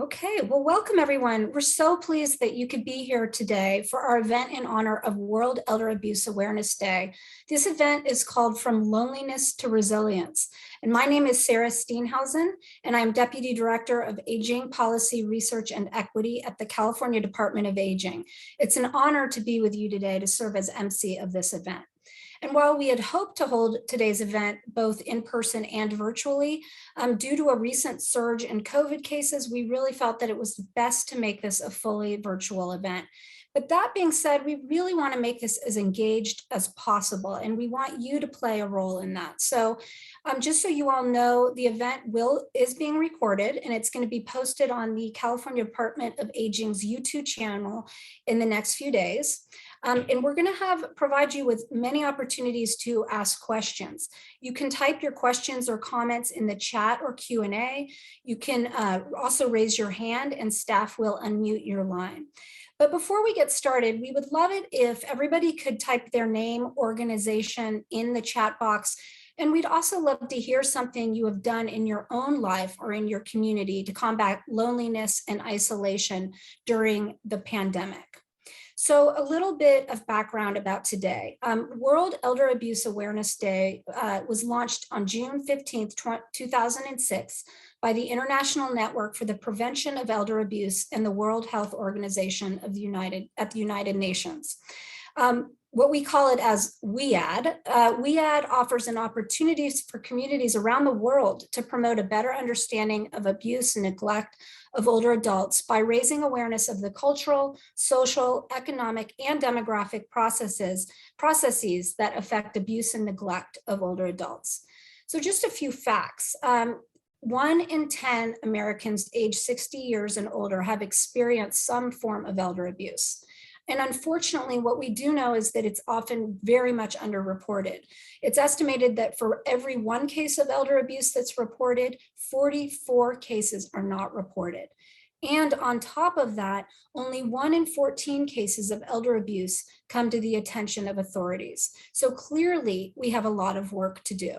Okay, well, welcome everyone. We're so pleased that you could be here today for our event in honor of World Elder Abuse Awareness Day. This event is called From Loneliness to Resilience. And my name is Sarah Steenhausen, and I'm Deputy Director of Aging Policy Research and Equity at the California Department of Aging. It's an honor to be with you today to serve as MC of this event. And while we had hoped to hold today's event both in person and virtually, due to a recent surge in COVID cases, we really felt that it was best to make this a fully virtual event. But that being said, we really want to make this as engaged as possible, and we want you to play a role in that. So just so you all know, the event is being recorded, and it's going to be posted on the California Department of Aging's YouTube channel in the next few days. And we're going to provide you with many opportunities to ask questions. You can type your questions or comments in the chat or Q&A. You can also raise your hand and staff will unmute your line. But before we get started, we would love it if everybody could type their name, organization in the chat box. And we'd also love to hear something you have done in your own life or in your community to combat loneliness and isolation during the pandemic. So a little bit of background about today. World Elder Abuse Awareness Day was launched on June 15th, 2006 by the International Network for the Prevention of Elder Abuse and the World Health Organization at the United Nations. What we call it as WEAD. WEAD offers an opportunity for communities around the world to promote a better understanding of abuse and neglect of older adults by raising awareness of the cultural, social, economic, and demographic processes that affect abuse and neglect of older adults. So just a few facts. 1 in 10 Americans aged 60 years and older have experienced some form of elder abuse. And unfortunately, what we do know is that it's often very much underreported. It's estimated that for every 1 case of elder abuse that's reported, 44 cases are not reported. And on top of that, only 1 in 14 cases of elder abuse come to the attention of authorities. So clearly, we have a lot of work to do.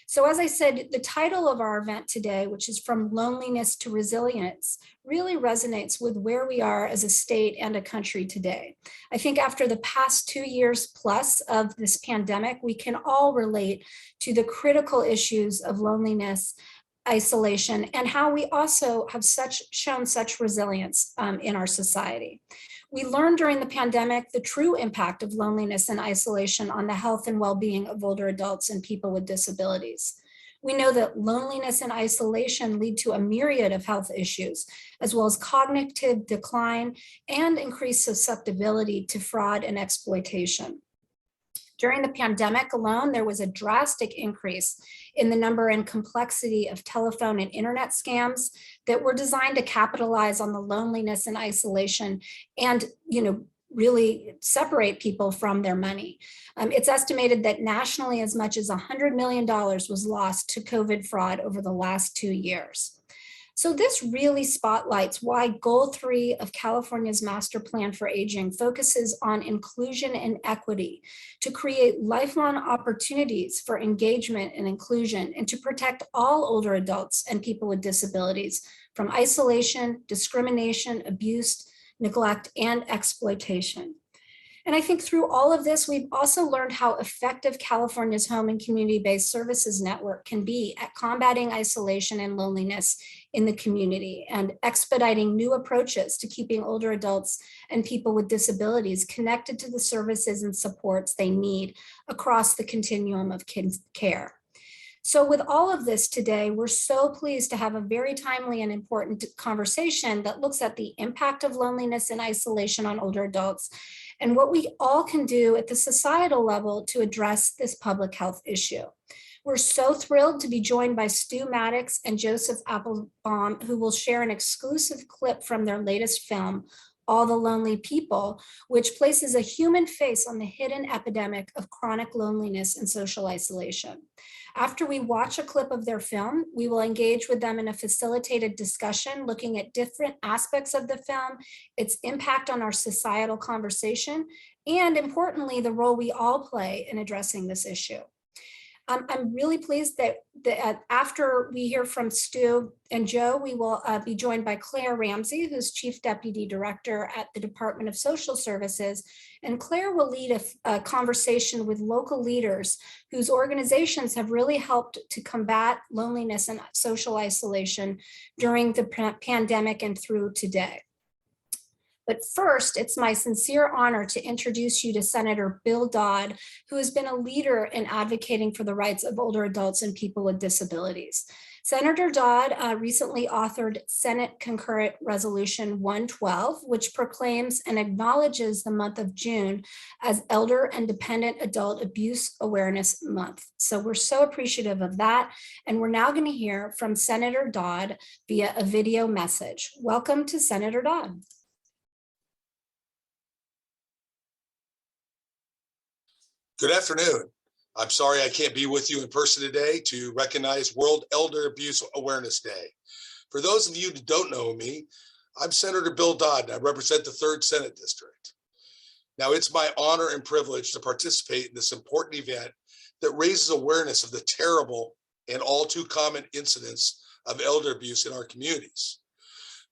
So as I said, the title of our event today, which is From Loneliness to Resilience, really resonates with where we are as a state and a country today. I think after the past 2 years plus of this pandemic, we can all relate to the critical issues of loneliness, isolation, and how we also have shown such resilience in our society. We learned during the pandemic the true impact of loneliness and isolation on the health and well-being of older adults and people with disabilities. We know that loneliness and isolation lead to a myriad of health issues, as well as cognitive decline and increased susceptibility to fraud and exploitation. During the pandemic alone, there was a drastic increase in the number and complexity of telephone and internet scams that were designed to capitalize on the loneliness and isolation and, really separate people from their money. It's estimated that nationally as much as $100 million was lost to COVID fraud over the last 2 years. So this really spotlights why Goal 3 of California's Master Plan for Aging focuses on inclusion and equity to create lifelong opportunities for engagement and inclusion and to protect all older adults and people with disabilities from isolation, discrimination, abuse, neglect, and exploitation. And I think through all of this, we've also learned how effective California's home and community-based services network can be at combating isolation and loneliness in the community and expediting new approaches to keeping older adults and people with disabilities connected to the services and supports they need across the continuum of care. So with all of this today, we're so pleased to have a very timely and important conversation that looks at the impact of loneliness and isolation on older adults and what we all can do at the societal level to address this public health issue. We're so thrilled to be joined by Stu Maddox and Joseph Applebaum, who will share an exclusive clip from their latest film, All the Lonely People, which places a human face on the hidden epidemic of chronic loneliness and social isolation. After we watch a clip of their film, we will engage with them in a facilitated discussion looking at different aspects of the film, its impact on our societal conversation, and importantly, the role we all play in addressing this issue. I'm really pleased that after we hear from Stu and Joe, we will be joined by Claire Ramsey, who's Chief Deputy Director at the Department of Social Services. And Claire will lead a conversation with local leaders whose organizations have really helped to combat loneliness and social isolation during the pandemic and through today. But first, it's my sincere honor to introduce you to Senator Bill Dodd, who has been a leader in advocating for the rights of older adults and people with disabilities. Senator Dodd recently authored Senate Concurrent Resolution 112, which proclaims and acknowledges the month of June as Elder and Dependent Adult Abuse Awareness Month. So we're so appreciative of that. And we're now going to hear from Senator Dodd via a video message. Welcome to Senator Dodd. Good afternoon. I'm sorry I can't be with you in person today to recognize World Elder Abuse Awareness Day. For those of you who don't know me, I'm Senator Bill Dodd, and I represent the 3rd Senate District. Now, it's my honor and privilege to participate in this important event that raises awareness of the terrible and all too common incidents of elder abuse in our communities.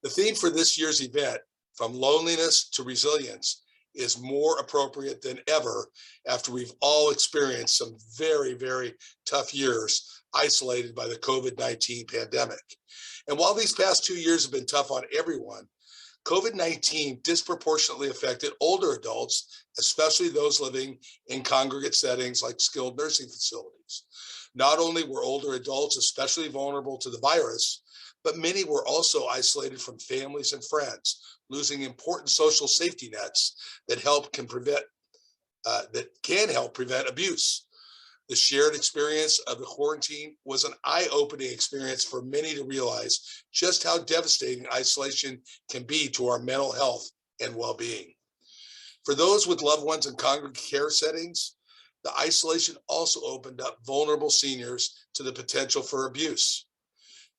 The theme for this year's event, From Loneliness to Resilience, is more appropriate than ever after we've all experienced some very, very tough years isolated by the COVID-19 pandemic. And while these past 2 years have been tough on everyone, COVID-19 disproportionately affected older adults, especially those living in congregate settings like skilled nursing facilities. Not only were older adults especially vulnerable to the virus, but many were also isolated from families and friends, losing important social safety nets that can help prevent abuse. The shared experience of the quarantine was an eye-opening experience for many to realize just how devastating isolation can be to our mental health and well-being. For those with loved ones in congregate care settings, the isolation also opened up vulnerable seniors to the potential for abuse.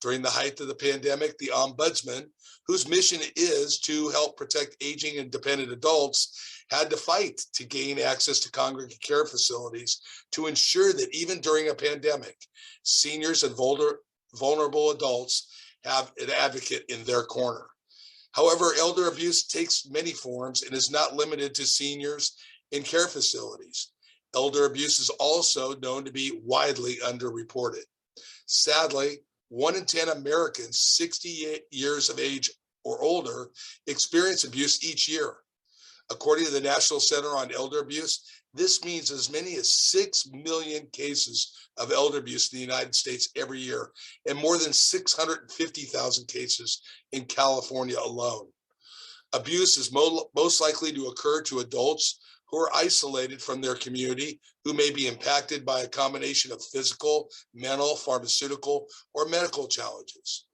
During the height of the pandemic, the Ombudsman, whose mission is to help protect aging and dependent adults, had to fight to gain access to congregate care facilities to ensure that even during a pandemic, seniors and vulnerable adults have an advocate in their corner. However, elder abuse takes many forms and is not limited to seniors in care facilities. Elder abuse is also known to be widely underreported. Sadly, 1 in 10 Americans 60 years of age or older experience abuse each year. According to the National Center on Elder Abuse, this means as many as 6 million cases of elder abuse in the United States every year, and more than 650,000 cases in California alone. Abuse is most likely to occur to adults who are isolated from their community, who may be impacted by a combination of physical, mental, pharmaceutical, or medical challenges.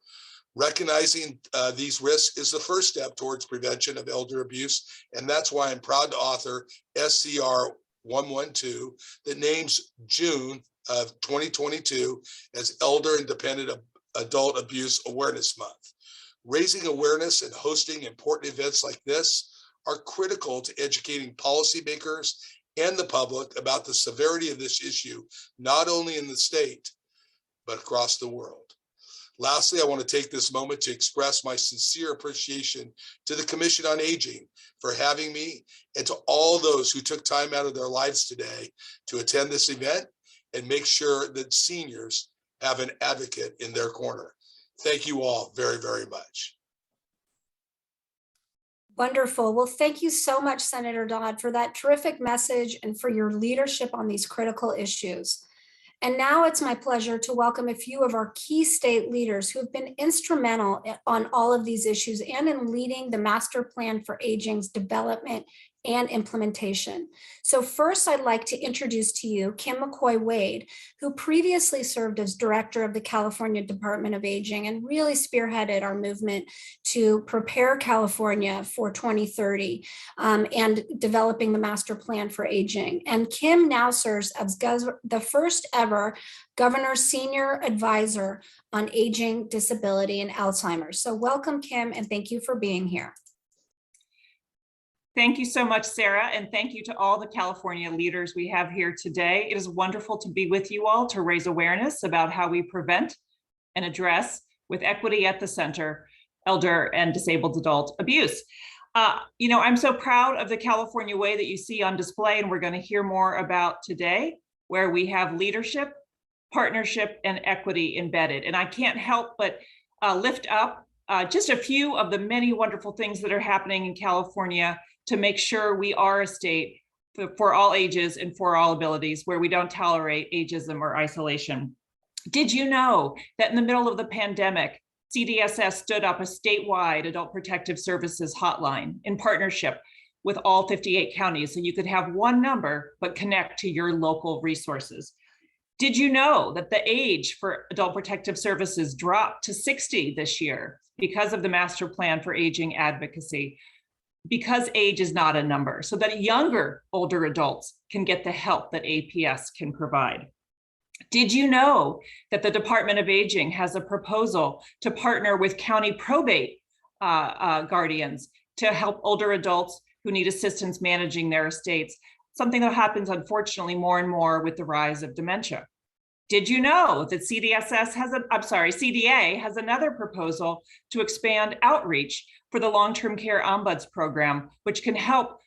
Recognizing these risks is the first step towards prevention of elder abuse, and that's why I'm proud to author SCR 112 that names June of 2022 as Elder and Dependent Adult Abuse Awareness Month. Raising awareness and hosting important events like this are critical to educating policymakers and the public about the severity of this issue, not only in the state, but across the world. Lastly, I want to take this moment to express my sincere appreciation to the Commission on Aging for having me, and to all those who took time out of their lives today to attend this event and make sure that seniors have an advocate in their corner. Thank you all very, very much. Wonderful. Well, thank you so much, Senator Dodd, for that terrific message and for your leadership on these critical issues. And now it's my pleasure to welcome a few of our key state leaders who have been instrumental on all of these issues and in leading the Master Plan for Aging's development and implementation. So first, I'd like to introduce to you Kim McCoy-Wade, who previously served as director of the California Department of Aging and really spearheaded our movement to prepare California for 2030 and developing the Master Plan for Aging. And Kim now serves as the first ever Governor's Senior Advisor on Aging, Disability, and Alzheimer's. So welcome, Kim, and thank you for being here. Thank you so much, Sarah, and thank you to all the California leaders we have here today. It is wonderful to be with you all to raise awareness about how we prevent and address, with equity at the center, elder and disabled adult abuse. I'm so proud of the California way that you see on display, and we're going to hear more about today, where we have leadership, partnership, and equity embedded. And I can't help but lift up just a few of the many wonderful things that are happening in California to make sure we are a state for all ages and for all abilities, where we don't tolerate ageism or isolation. Did you know that in the middle of the pandemic, CDSS stood up a statewide adult protective services hotline in partnership with all 58 counties, so you could have one number but connect to your local resources? Did you know that the age for adult protective services dropped to 60 this year because of the Master Plan for Aging Advocacy? Because age is not a number, so that younger older adults can get the help that APS can provide. Did you know that the Department of Aging has a proposal to partner with county probate guardians to help older adults who need assistance managing their estates, something that happens unfortunately more and more with the rise of dementia? Did you know that CDA has another proposal to expand outreach for the long-term care ombuds program, which can help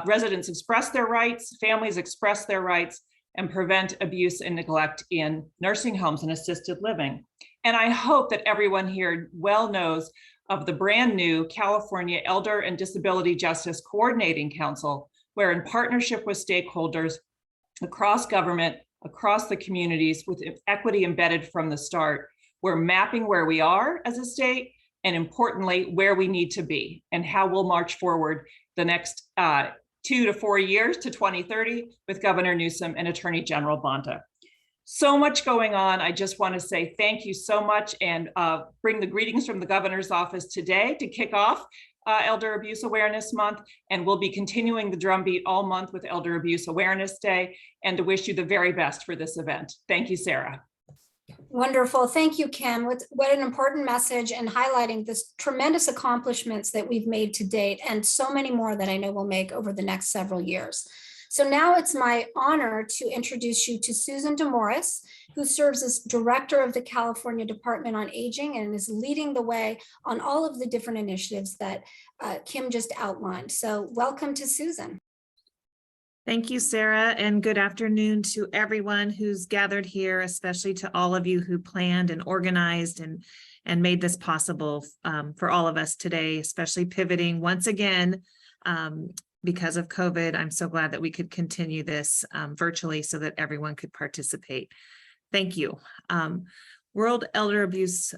residents express their rights, families express their rights, and prevent abuse and neglect in nursing homes and assisted living? And I hope that everyone here well knows of the brand new California Elder and Disability Justice Coordinating Council, where in partnership with stakeholders across government, across the communities, with equity embedded from the start, we're mapping where we are as a state, and importantly, where we need to be and how we'll march forward the next 2 to 4 years to 2030 with Governor Newsom and Attorney General Bonta. So much going on. I just want to say thank you so much, and bring the greetings from the governor's office today to kick off Elder Abuse Awareness Month, and we'll be continuing the drumbeat all month with Elder Abuse Awareness Day, and to wish you the very best for this event. Thank you, Sarah. Wonderful. Thank you, Kim. What an important message, and highlighting this tremendous accomplishments that we've made to date, and so many more that I know we'll make over the next several years. So now it's my honor to introduce you to Susan DeMorris, who serves as Director of the California Department on Aging and is leading the way on all of the different initiatives that Kim just outlined. So welcome to Susan. Thank you, Sarah, and good afternoon to everyone who's gathered here, especially to all of you who planned and organized and made this possible for all of us today, especially pivoting once again because of COVID. I'm so glad that we could continue this virtually so that everyone could participate. Thank you. World Elder Abuse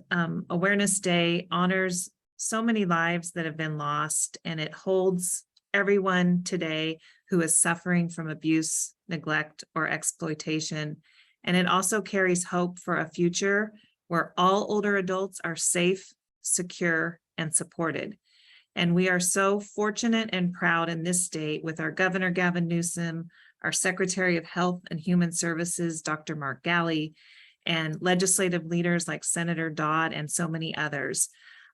Awareness Day honors so many lives that have been lost, and it holds everyone today who is suffering from abuse, neglect, or exploitation. And it also carries hope for a future where all older adults are safe, secure, and supported. And we are so fortunate and proud in this state with our Governor Gavin Newsom, our Secretary of Health and Human Services, Dr. Mark Galley, and legislative leaders like Senator Dodd and so many others,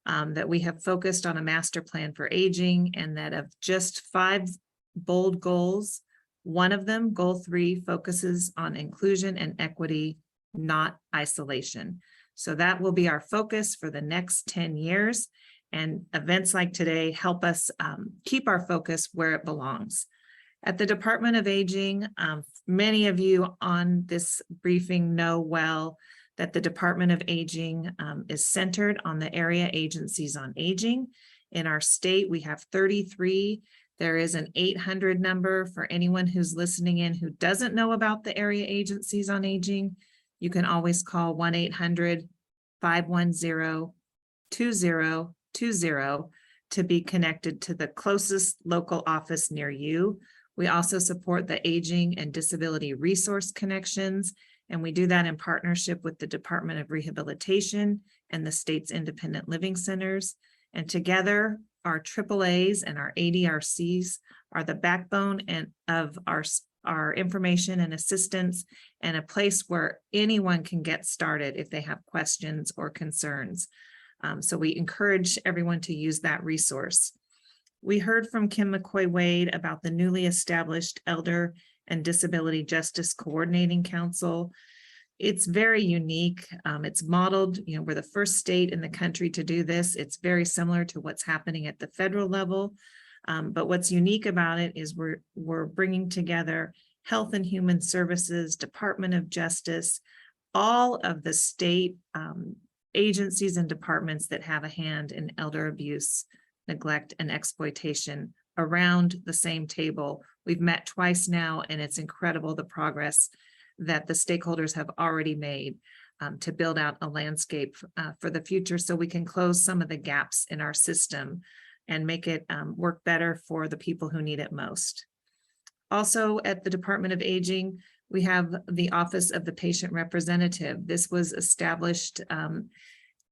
that we have focused on a master plan for aging, and that of just 5 bold goals, one of them, goal 3, focuses on inclusion and equity, not isolation. So that will be our focus for the next 10 years. And events like today help us keep our focus where it belongs. At the Department of Aging, many of you on this briefing know well that the Department of Aging is centered on the area agencies on aging. In our state, we have 33. There is an 800 number for anyone who's listening in who doesn't know about the area agencies on aging. You can always call 1-800-510-2020 to be connected to the closest local office near you. We also support the Aging and Disability Resource Connections, and we do that in partnership with the Department of Rehabilitation and the state's independent living centers. And together, our AAAs and our ADRCs are the backbone of our information and assistance, and a place where anyone can get started if they have questions or concerns. So we encourage everyone to use that resource. We heard from Kim McCoy-Wade about the newly established Elder and Disability Justice Coordinating Council. It's very unique. It's modeled, we're the first state in the country to do this. It's very similar to what's happening at the federal level. But what's unique about it is we're bringing together Health and Human Services, Department of Justice, all of the state agencies and departments that have a hand in elder abuse, neglect, and exploitation around the same table. We've met twice now, and it's incredible the progress that the stakeholders have already made to build out a landscape for the future so we can close some of the gaps in our system and make it work better for the people who need it most. Also at the Department of Aging, we have the Office of the Patient Representative. This was established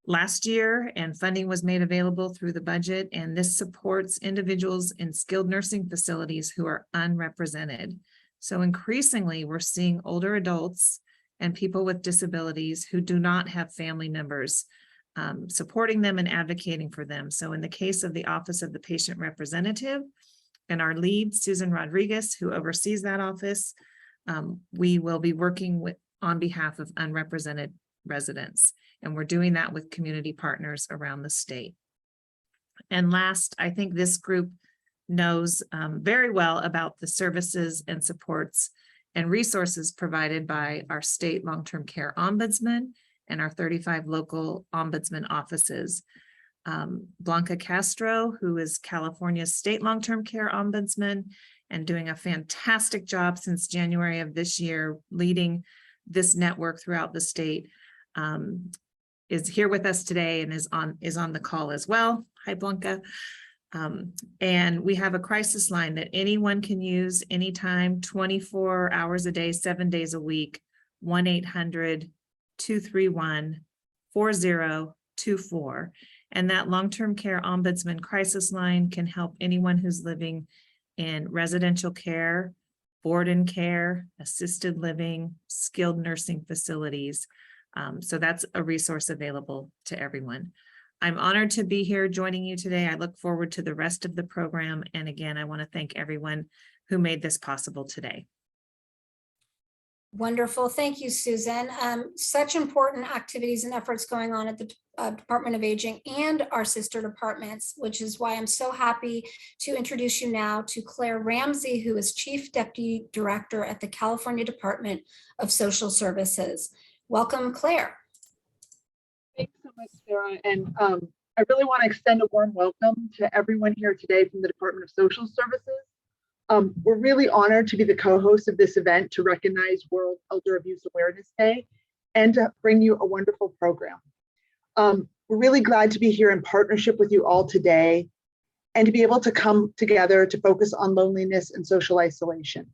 last year and funding was made available through the budget, and this supports individuals in skilled nursing facilities who are unrepresented. So increasingly, we're seeing older adults and people with disabilities who do not have family members supporting them and advocating for them. So in the case of the Office of the Patient Representative and our lead, Susan Rodriguez, who oversees that office, we will be working on behalf of unrepresented residents. And we're doing that with community partners around the state. And last, I think this group knows very well about the services and supports and resources provided by our state long-term care ombudsman and our 35 local ombudsman offices. Blanca Castro, who is California's state long-term care ombudsman and doing a fantastic job since January of this year, leading this network throughout the state, is here with us today and is on the call as well. Hi, Blanca. And we have a crisis line that anyone can use anytime, 24 hours a day, 7 days a week, 1-800-231-4024. And that long-term care ombudsman crisis line can help anyone who's living in residential care, board and care, assisted living, skilled nursing facilities. So that's a resource available to everyone. I'm honored to be here joining you today. I look forward to the rest of the program. And again, I want to thank everyone who made this possible today. Wonderful. Thank you, Susan. Such important activities and efforts going on at the Department of Aging and our sister departments, which is why I'm so happy to introduce you now to Claire Ramsey, who is Chief Deputy Director at the California Department of Social Services. Welcome, Claire. Thanks so much, Sarah. And I really want to extend a warm welcome to everyone here today from the Department of Social Services. We're really honored to be the co-host of this event to recognize World Elder Abuse Awareness Day and to bring you a wonderful program. We're really glad to be here in partnership with you all today and to be able to come together to focus on loneliness and social isolation.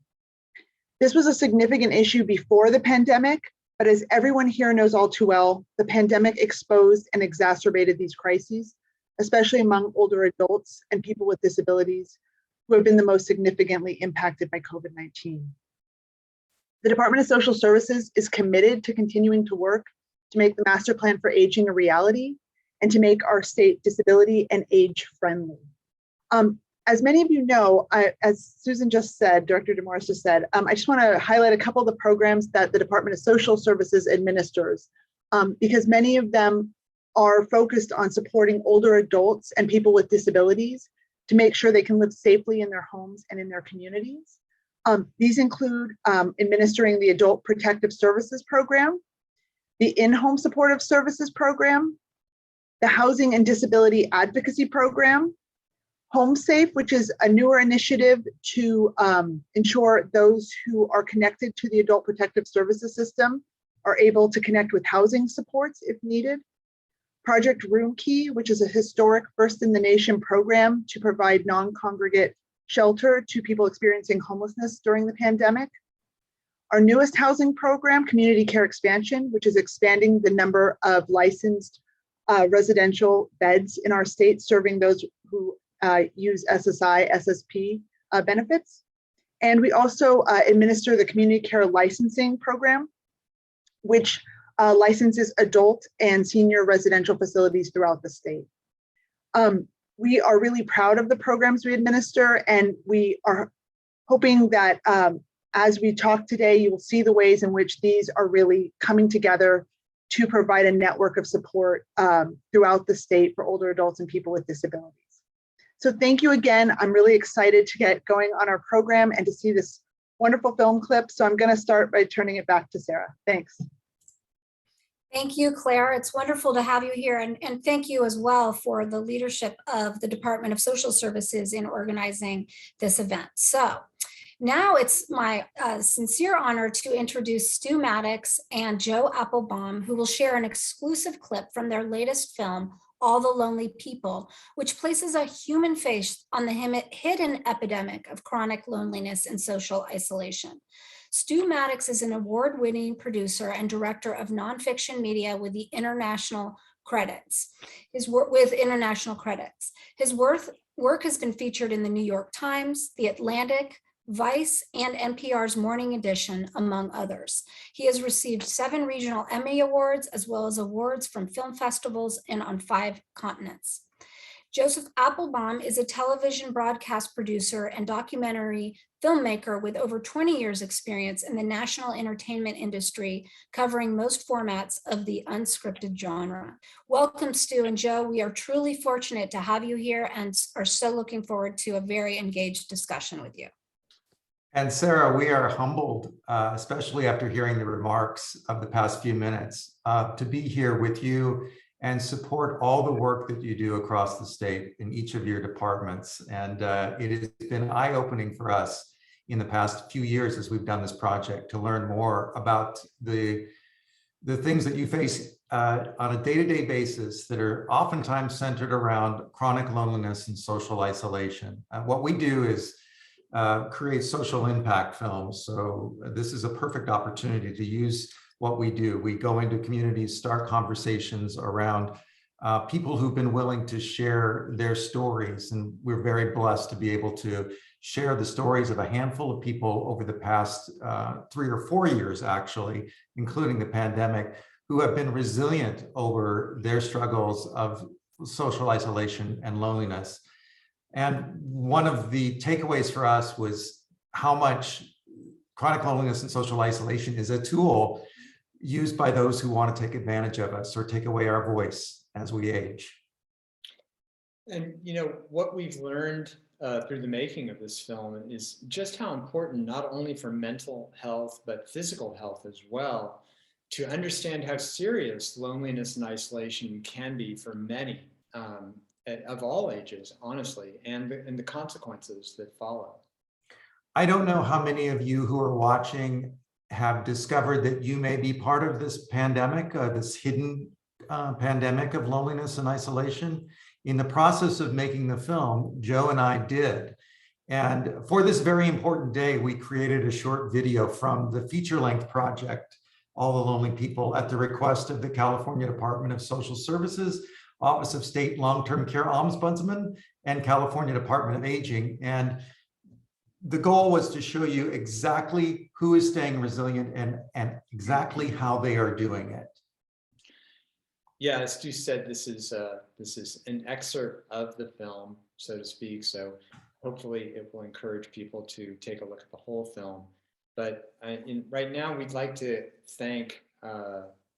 This was a significant issue before the pandemic, but as everyone here knows all too well, the pandemic exposed and exacerbated these crises, especially among older adults and people with disabilities who have been the most significantly impacted by COVID-19. The Department of Social Services is committed to continuing to work to make the Master Plan for Aging a reality and to make our state disability and age friendly. As many of you know, as Susan just said, Director DeMorris just said, I just want to highlight a couple of the programs that the Department of Social Services administers, because many of them are focused on supporting older adults and people with disabilities to make sure they can live safely in their homes and in their communities. These include administering the Adult Protective Services Program, the In-Home Supportive Services Program, the Housing and Disability Advocacy Program, Home Safe, which is a newer initiative to ensure those who are connected to the Adult Protective Services system are able to connect with housing supports if needed. Project Room Key, which is a historic first in the nation program to provide non-congregate shelter to people experiencing homelessness during the pandemic. Our newest housing program, Community Care Expansion, which is expanding the number of licensed residential beds in our state, serving those who use SSI, SSP benefits. And we also administer the Community Care Licensing Program, which licenses adult and senior residential facilities throughout the state. We are really proud of the programs we administer, and we are hoping that as we talk today, you will see the ways in which these are really coming together to provide a network of support throughout the state for older adults and people with disabilities. So thank you again. I'm really excited to get going on our program and to see this wonderful film clip. So I'm going to start by turning it back to Sarah. Thanks. Thank you, Claire. It's wonderful to have you here. And thank you as well for the leadership of the Department of Social Services in organizing this event. So now it's my sincere honor to introduce Stu Maddox and Joe Applebaum, who will share an exclusive clip from their latest film, All the Lonely People, which places a human face on the hidden epidemic of chronic loneliness and social isolation. Stu Maddox is an award-winning producer and director of nonfiction media with international credits. His work has been featured in the New York Times, The Atlantic, Vice, and NPR's Morning Edition, among others. He has received 7 regional Emmy Awards, as well as awards from film festivals and on 5 continents. Joseph Applebaum is a television broadcast producer and documentary filmmaker with over 20 years experience in the national entertainment industry, covering most formats of the unscripted genre. Welcome, Stu and Joe. We are truly fortunate to have you here and are so looking forward to a very engaged discussion with you. And Sarah, we are humbled, especially after hearing the remarks of the past few minutes, to be here with you and support all the work that you do across the state in each of your departments. And it has been eye-opening for us in the past few years as we've done this project to learn more about the things that you face on a day-to-day basis that are oftentimes centered around chronic loneliness and social isolation. What we do is create social impact films. So this is a perfect opportunity to use what we do. We go into communities, start conversations around people who've been willing to share their stories. And we're very blessed to be able to share the stories of a handful of people over the past 3 or 4 years, actually, including the pandemic, who have been resilient over their struggles of social isolation and loneliness. And one of the takeaways for us was how much chronic loneliness and social isolation is a tool used by those who want to take advantage of us or take away our voice as we age. And you know, what we've learned through the making of this film is just how important, not only for mental health, but physical health as well, to understand how serious loneliness and isolation can be for many of all ages, honestly, and the consequences that follow. I don't know how many of you who are watching have discovered that you may be part of this pandemic, this hidden pandemic of loneliness and isolation. In the process of making the film, Joe and I did. And for this very important day, we created a short video from the feature-length project, All the Lonely People, at the request of the California Department of Social Services, Office of State Long-Term Care Ombudsman, and California Department of Aging. And the goal was to show you exactly who is staying resilient and exactly how they are doing it. Yeah, as Stu said, this is an excerpt of the film, so to speak. So hopefully it will encourage people to take a look at the whole film. But right now, we'd like to thank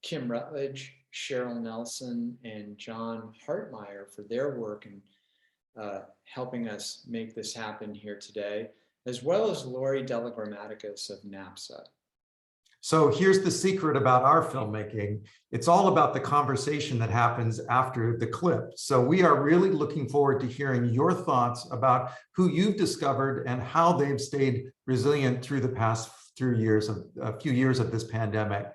Kim Rutledge, Cheryl Nelson, and John Hartmeyer for their work in helping us make this happen here today, as well as Lori Delagrammaticus of NAPSA. So here's the secret about our filmmaking. It's all about the conversation that happens after the clip. So we are really looking forward to hearing your thoughts about who you've discovered and how they've stayed resilient through the past few years of this pandemic.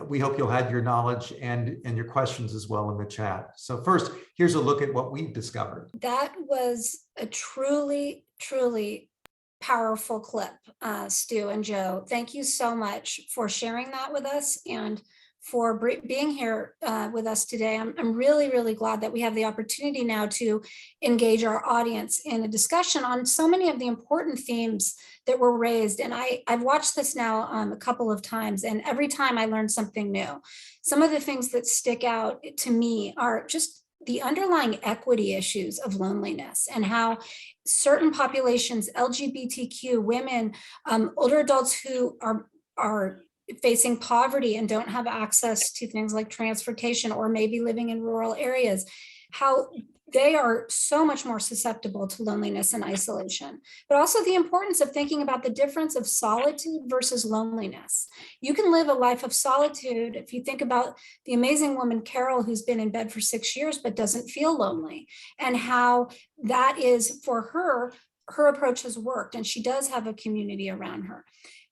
We hope you'll add your knowledge and your questions as well in the chat. So first, here's a look at what we've discovered. That was a truly, truly powerful clip, Stu and Joe. Thank you so much for sharing that with us and for being here with us today. I'm really, really glad that we have the opportunity now to engage our audience in a discussion on so many of the important themes that were raised. And I've watched this now a couple of times, and every time I learn something new. Some of the things that stick out to me are just the underlying equity issues of loneliness and how certain populations, LGBTQ, women, older adults who are facing poverty and don't have access to things like transportation or maybe living in rural areas, how they are so much more susceptible to loneliness and isolation, but also the importance of thinking about the difference of solitude versus loneliness. You can live a life of solitude if you think about the amazing woman, Carol, who's been in bed for 6 years but doesn't feel lonely, and how that is for her approach has worked, and she does have a community around her.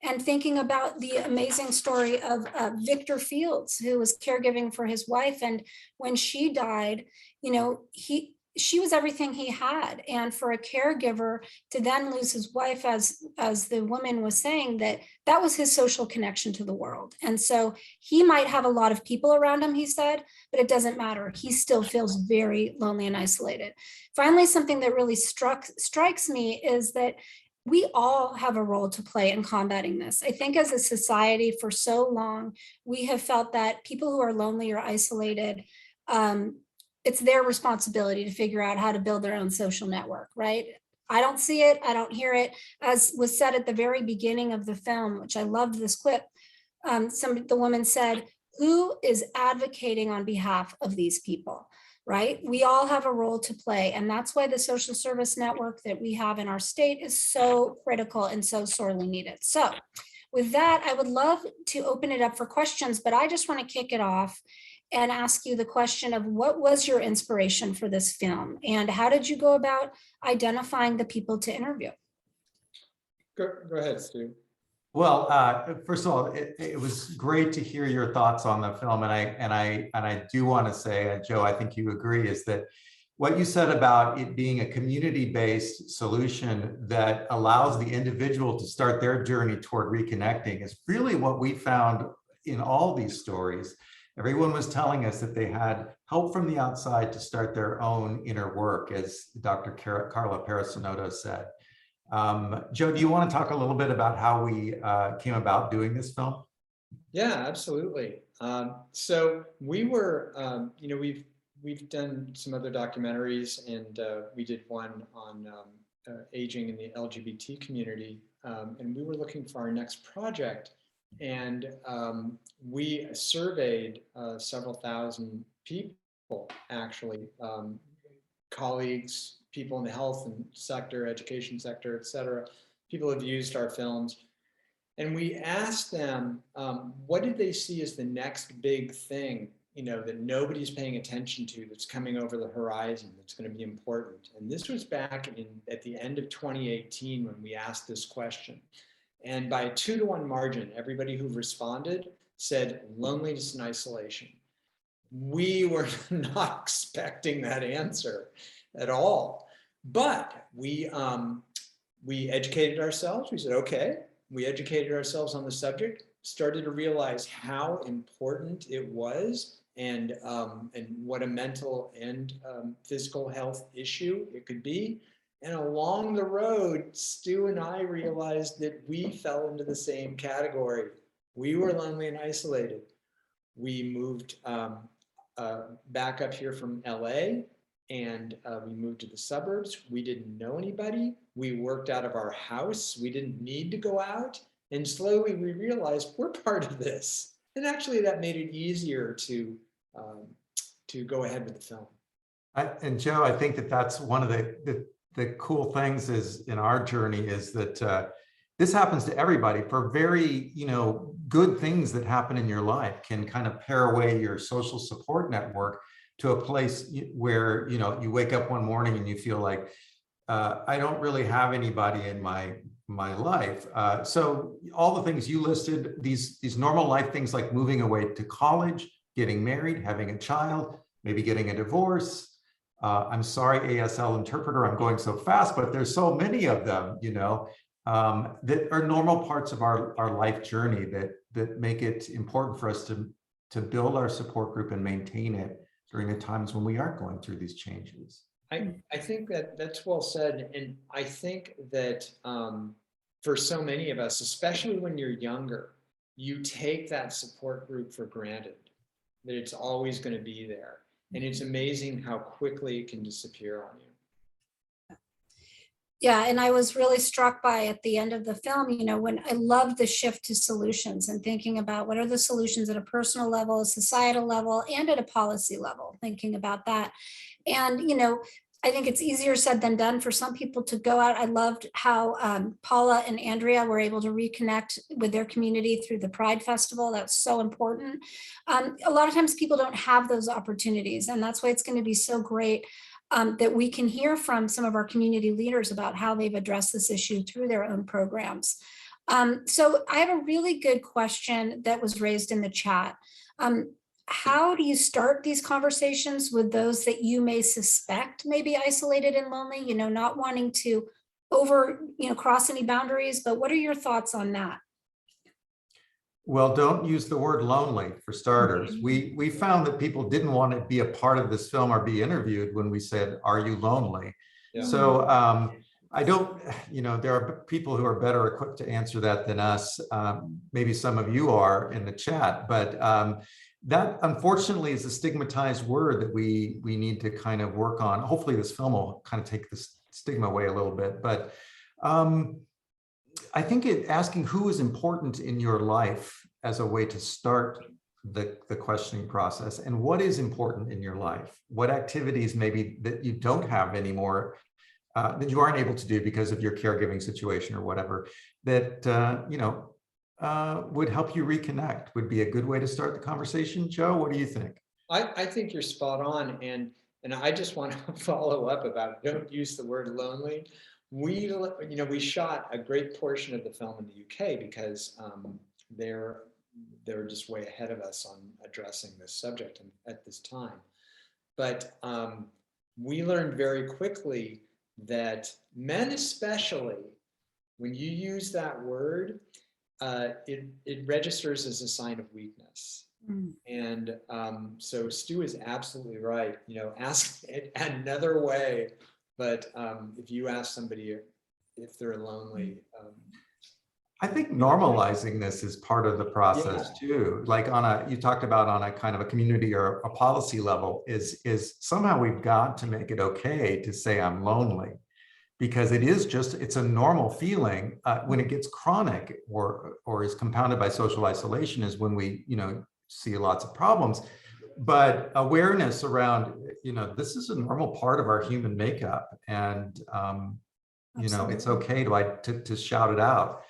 And thinking about the amazing story of Victor Fields, who was caregiving for his wife. And when she died, you know, she was everything he had. And for a caregiver to then lose his wife, as the woman was saying, that was his social connection to the world. And so he might have a lot of people around him, he said, but it doesn't matter. He still feels very lonely and isolated. Finally, something that really strikes me is that we all have a role to play in combating this. I think as a society for so long, we have felt that people who are lonely or isolated, it's their responsibility to figure out how to build their own social network, right? I don't see it, I don't hear it. As was said at the very beginning of the film, which I loved this clip, the woman said, who is advocating on behalf of these people? Right? We all have a role to play. And that's why the social service network that we have in our state is so critical and so sorely needed. So with that, I would love to open it up for questions, but I just want to kick it off and ask you the question of what was your inspiration for this film? And how did you go about identifying the people to interview? Go ahead, Stu. Well, first of all, it was great to hear your thoughts on the film, and I do want to say, Joe, I think you agree, is that what you said about it being a community-based solution that allows the individual to start their journey toward reconnecting is really what we found in all these stories. Everyone was telling us that they had help from the outside to start their own inner work, as Dr. Carla Parasinotto said. Joe, do you want to talk a little bit about how we came about doing this film? Yeah, absolutely. So we were, we've done some other documentaries, and we did one on aging in the LGBT community, and we were looking for our next project, and we surveyed several thousand people, actually, colleagues, people in the health and sector, education sector, et cetera. People have used our films. And we asked them, what did they see as the next big thing, that nobody's paying attention to, that's coming over the horizon, that's going to be important? And this was back at the end of 2018 when we asked this question. And by a 2-to-1 margin, everybody who responded said loneliness and isolation. We were not expecting that answer at all. But we educated ourselves. We said, okay, we educated ourselves on the subject, started to realize how important it was, and what a mental and physical health issue it could be. And along the road, Stu and I realized that we fell into the same category. We were lonely and isolated. We moved back up here from LA, and we moved to the suburbs. We didn't know anybody. We worked out of our house. We didn't need to go out. And slowly we realized we're part of this. And actually that made it easier to go ahead with the film. And Joe, I think that's one of the cool things is in our journey is that this happens to everybody. For very, good things that happen in your life can kind of pare away your social support network to a place where, you wake up one morning and you feel like, I don't really have anybody in my life. So all the things you listed, these normal life things like moving away to college, getting married, having a child, maybe getting a divorce. I'm sorry, ASL interpreter, I'm going so fast, but there's so many of them, that are normal parts of our life journey that make it important for us to build our support group and maintain it during the times when we are going through these changes. I think that's well said. And I think that for so many of us, especially when you're younger, you take that support group for granted, that it's always going to be there. And it's amazing how quickly it can disappear on you. Yeah, and I was really struck by at the end of the film, when I love the shift to solutions and thinking about what are the solutions at a personal level, a societal level, and at a policy level, thinking about that. And, I think it's easier said than done for some people to go out. I loved how Paula and Andrea were able to reconnect with their community through the Pride Festival. That's so important. A lot of times people don't have those opportunities, and that's why it's going to be so great that we can hear from some of our community leaders about how they've addressed this issue through their own programs. So I have a really good question that was raised in the chat. How do you start these conversations with those that you may suspect may be isolated and lonely, not wanting to cross any boundaries, but what are your thoughts on that? Well, don't use the word lonely for starters. We found that people didn't want to be a part of this film or be interviewed when we said, "Are you lonely?" Yeah. So I don't, there are people who are better equipped to answer that than us. Maybe some of you are in the chat, but that unfortunately is a stigmatized word that we need to kind of work on. Hopefully this film will kind of take this stigma away a little bit, but I think asking who is important in your life as a way to start the questioning process, and what is important in your life, what activities maybe that you don't have anymore, that you aren't able to do because of your caregiving situation or whatever, that would help you reconnect, would be a good way to start the conversation. Joe, what do you think? I think you're spot on, and I just want to follow up about don't use the word lonely. We shot a great portion of the film in the UK because they're just way ahead of us on addressing this subject at this time. But we learned very quickly that men especially, when you use that word, it registers as a sign of weakness. And so Stu is absolutely right. Ask it another way. But if you ask somebody if they're lonely, I think normalizing this is part of the process too. Like you talked about on a kind of a community or a policy level, is somehow we've got to make it okay to say I'm lonely, because it's a normal feeling. When it gets chronic or is compounded by social isolation is when we see lots of problems. But awareness around this is a normal part of our human makeup, and it's okay to shout it out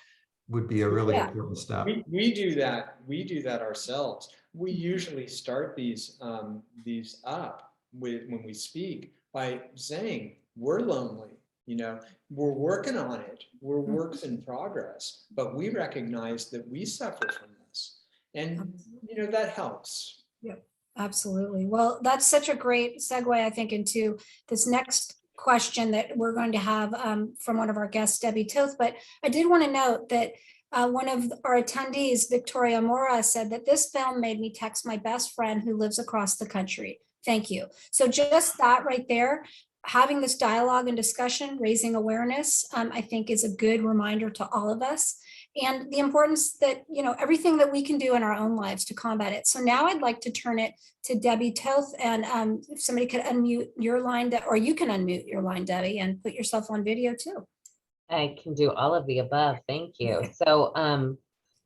would be a really important step. We do that ourselves. We usually start these up when we speak by saying we're lonely. We're working on it. We're works in progress, but we recognize that we suffer from this, and that helps. Yeah, absolutely. Well, that's such a great segue, I think, into this next question that we're going to have from one of our guests, Debbie Toth. But I did want to note that one of our attendees, Victoria Mora, said that this film made me text my best friend who lives across the country. Thank you. So just that right there, having this dialogue and discussion, raising awareness, I think is a good reminder to all of us, and the importance that, everything that we can do in our own lives to combat it. So now I'd like to turn it to Debbie Toth, and if somebody could unmute your line, or you can unmute your line, Debbie, and put yourself on video too. I can do all of the above. Thank you. So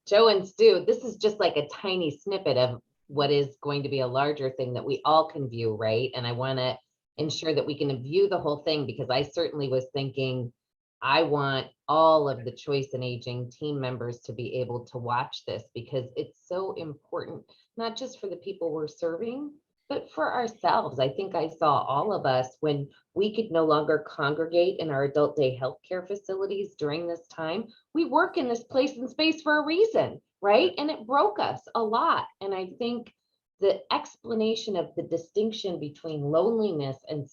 Joe and Stu, this is just like a tiny snippet of what is going to be a larger thing that we all can view, right? And I want to ensure that we can view the whole thing, because I certainly was thinking I want all of the Choice in Aging team members to be able to watch this, because it's so important, not just for the people we're serving, but for ourselves. I think I saw all of us when we could no longer congregate in our adult day healthcare facilities during this time. We work in this place and space for a reason, right? And it broke us a lot. And I think the explanation of the distinction between loneliness and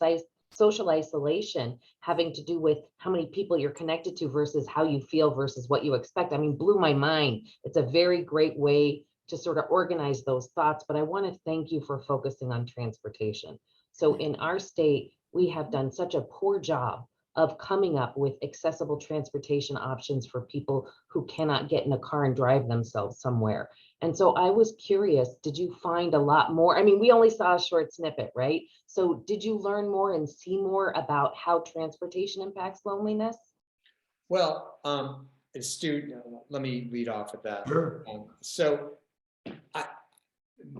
social isolation having to do with how many people you're connected to versus how you feel versus what you expect, blew my mind. It's a very great way to sort of organize those thoughts, but I want to thank you for focusing on transportation. So in our state, we have done such a poor job of coming up with accessible transportation options for people who cannot get in a car and drive themselves somewhere. And so I was curious, did you find a lot more? I mean, we only saw a short snippet, right? So did you learn more and see more about how transportation impacts loneliness? Well, Stu, let me lead off with that. Sure. So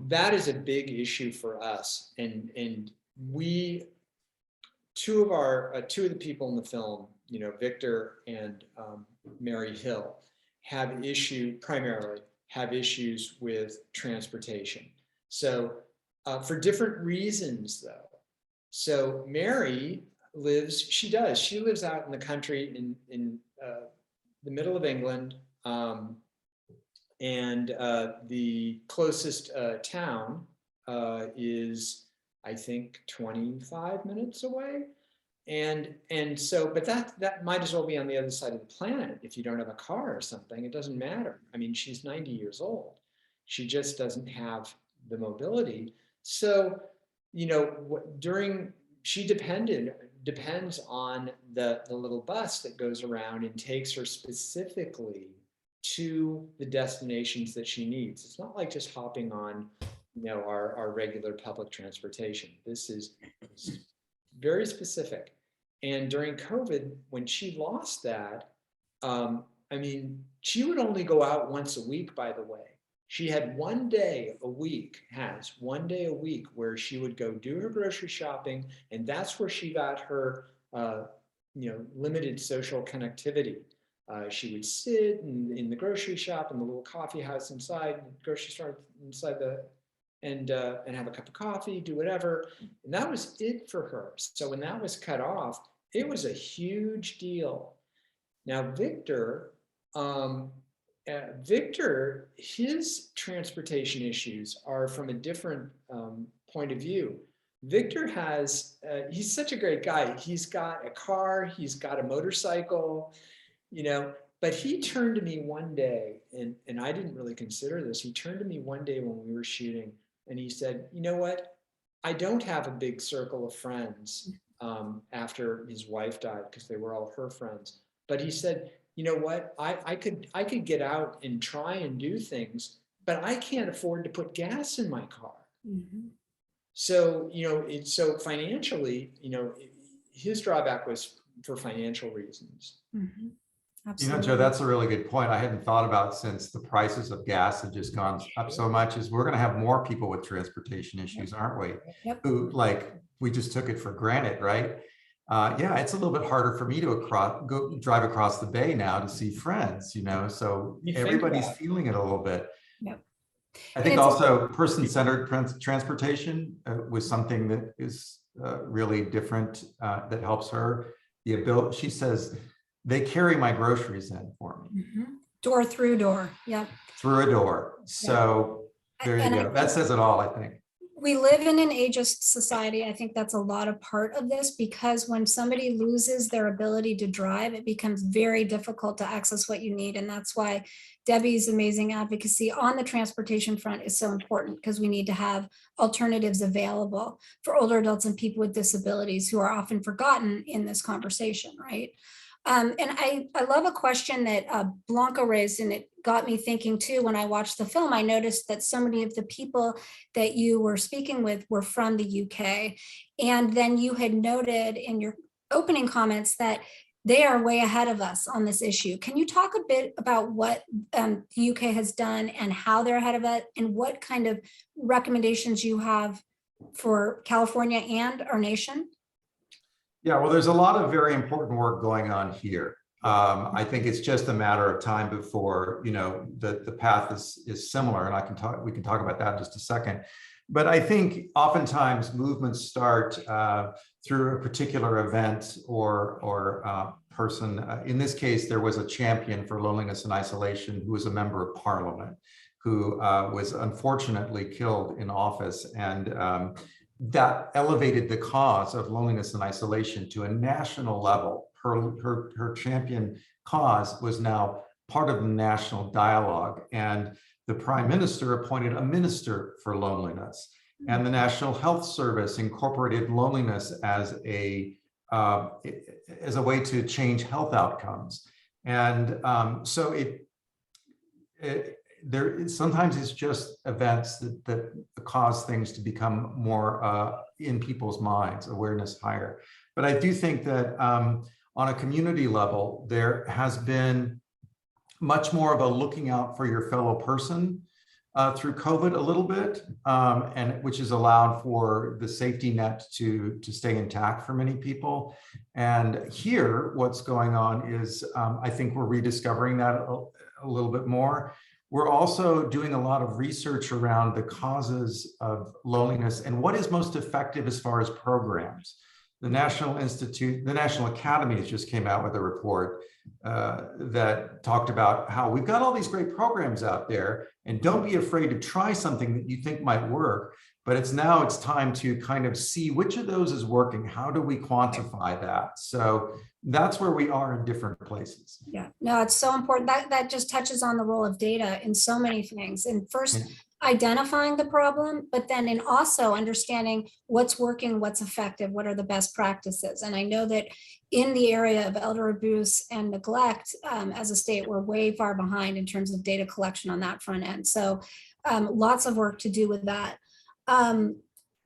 that is a big issue for us, and we, two of the people in the film, Victor and Mary Hill, primarily have issues with transportation. So for different reasons, though. So Mary she lives out in the country in the middle of England, and the closest town is, I think, 25 minutes away. And so, but that might as well be on the other side of the planet. If you don't have a car or something, it doesn't matter. I mean, she's 90 years old. She just doesn't have the mobility. So, she depends on the little bus that goes around and takes her specifically to the destinations that she needs. It's not like just hopping on, our regular public transportation. This is very specific. And during COVID, when she lost that, she would only go out once a week, by the way. She had one day a week where she would go do her grocery shopping, and that's where she got her, limited social connectivity. She would sit in the grocery shop, in the little coffee house inside the grocery store, and have a cup of coffee, do whatever. And that was it for her. So when that was cut off, it was a huge deal. Now, Victor, his transportation issues are from a different point of view. Victor he's such a great guy. He's got a car, he's got a motorcycle, but he turned to me one day, and I didn't really consider this. He turned to me one day when we were shooting, and he said, "You know what? I don't have a big circle of friends after his wife died, because they were all her friends." But he said, "You know what? I could get out and try and do things, but I can't afford to put gas in my car." Mm-hmm. So, so financially, his drawback was for financial reasons. Mm-hmm. Joe, that's a really good point. I hadn't thought about, since the prices of gas have just gone up so much, is we're going to have more people with transportation issues, aren't we? Yep. Who, we just took it for granted, right? Yeah, it's a little bit harder for me to drive across the bay now to see friends, so everybody's feeling it a little bit. Yep. I think also person-centered transportation was something that is really different, that helps her. The ability, she says, they carry my groceries in for me. Mm-hmm. Door through door. Yep. Through a door. So there you go. That says it all, I think. We live in an ageist society. I think that's a lot of part of this, because when somebody loses their ability to drive, it becomes very difficult to access what you need. And that's why Debbie's amazing advocacy on the transportation front is so important, because we need to have alternatives available for older adults and people with disabilities who are often forgotten in this conversation, right? And I love a question that Blanca raised, and it got me thinking too. When I watched the film, I noticed that so many of the people that you were speaking with were from the UK. And then you had noted in your opening comments that they are way ahead of us on this issue. Can you talk a bit about what the UK has done and how they're ahead of it, and what kind of recommendations you have for California and our nation? Yeah, well, there's a lot of very important work going on here. I think it's just a matter of time before, the path is similar, and we can talk about that in just a second. But I think oftentimes movements start through a particular event or person. In this case, there was a champion for loneliness and isolation who was a member of parliament, who was unfortunately killed in office, and that elevated the cause of loneliness and isolation to a national level. Her champion cause was now part of the national dialogue, and the Prime Minister appointed a minister for loneliness, and the National Health Service incorporated loneliness as a way to change health outcomes. And so sometimes it's just events that cause things to become more in people's minds, awareness higher. But I do think that on a community level, there has been much more of a looking out for your fellow person through COVID a little bit, and which has allowed for the safety net to stay intact for many people. And here, what's going on is I think we're rediscovering that a little bit more. We're also doing a lot of research around the causes of loneliness and what is most effective as far as programs. The National Academies just came out with a report that talked about how we've got all these great programs out there, and don't be afraid to try something that you think might work. But it's time to kind of see which of those is working. How do we quantify that? So that's where we are in different places. Yeah, no, it's so important. That just touches on the role of data in so many things. And first, identifying the problem, but then in also understanding what's working, what's effective, what are the best practices. And I know that in the area of elder abuse and neglect, as a state, we're way far behind in terms of data collection on that front end. So lots of work to do with that.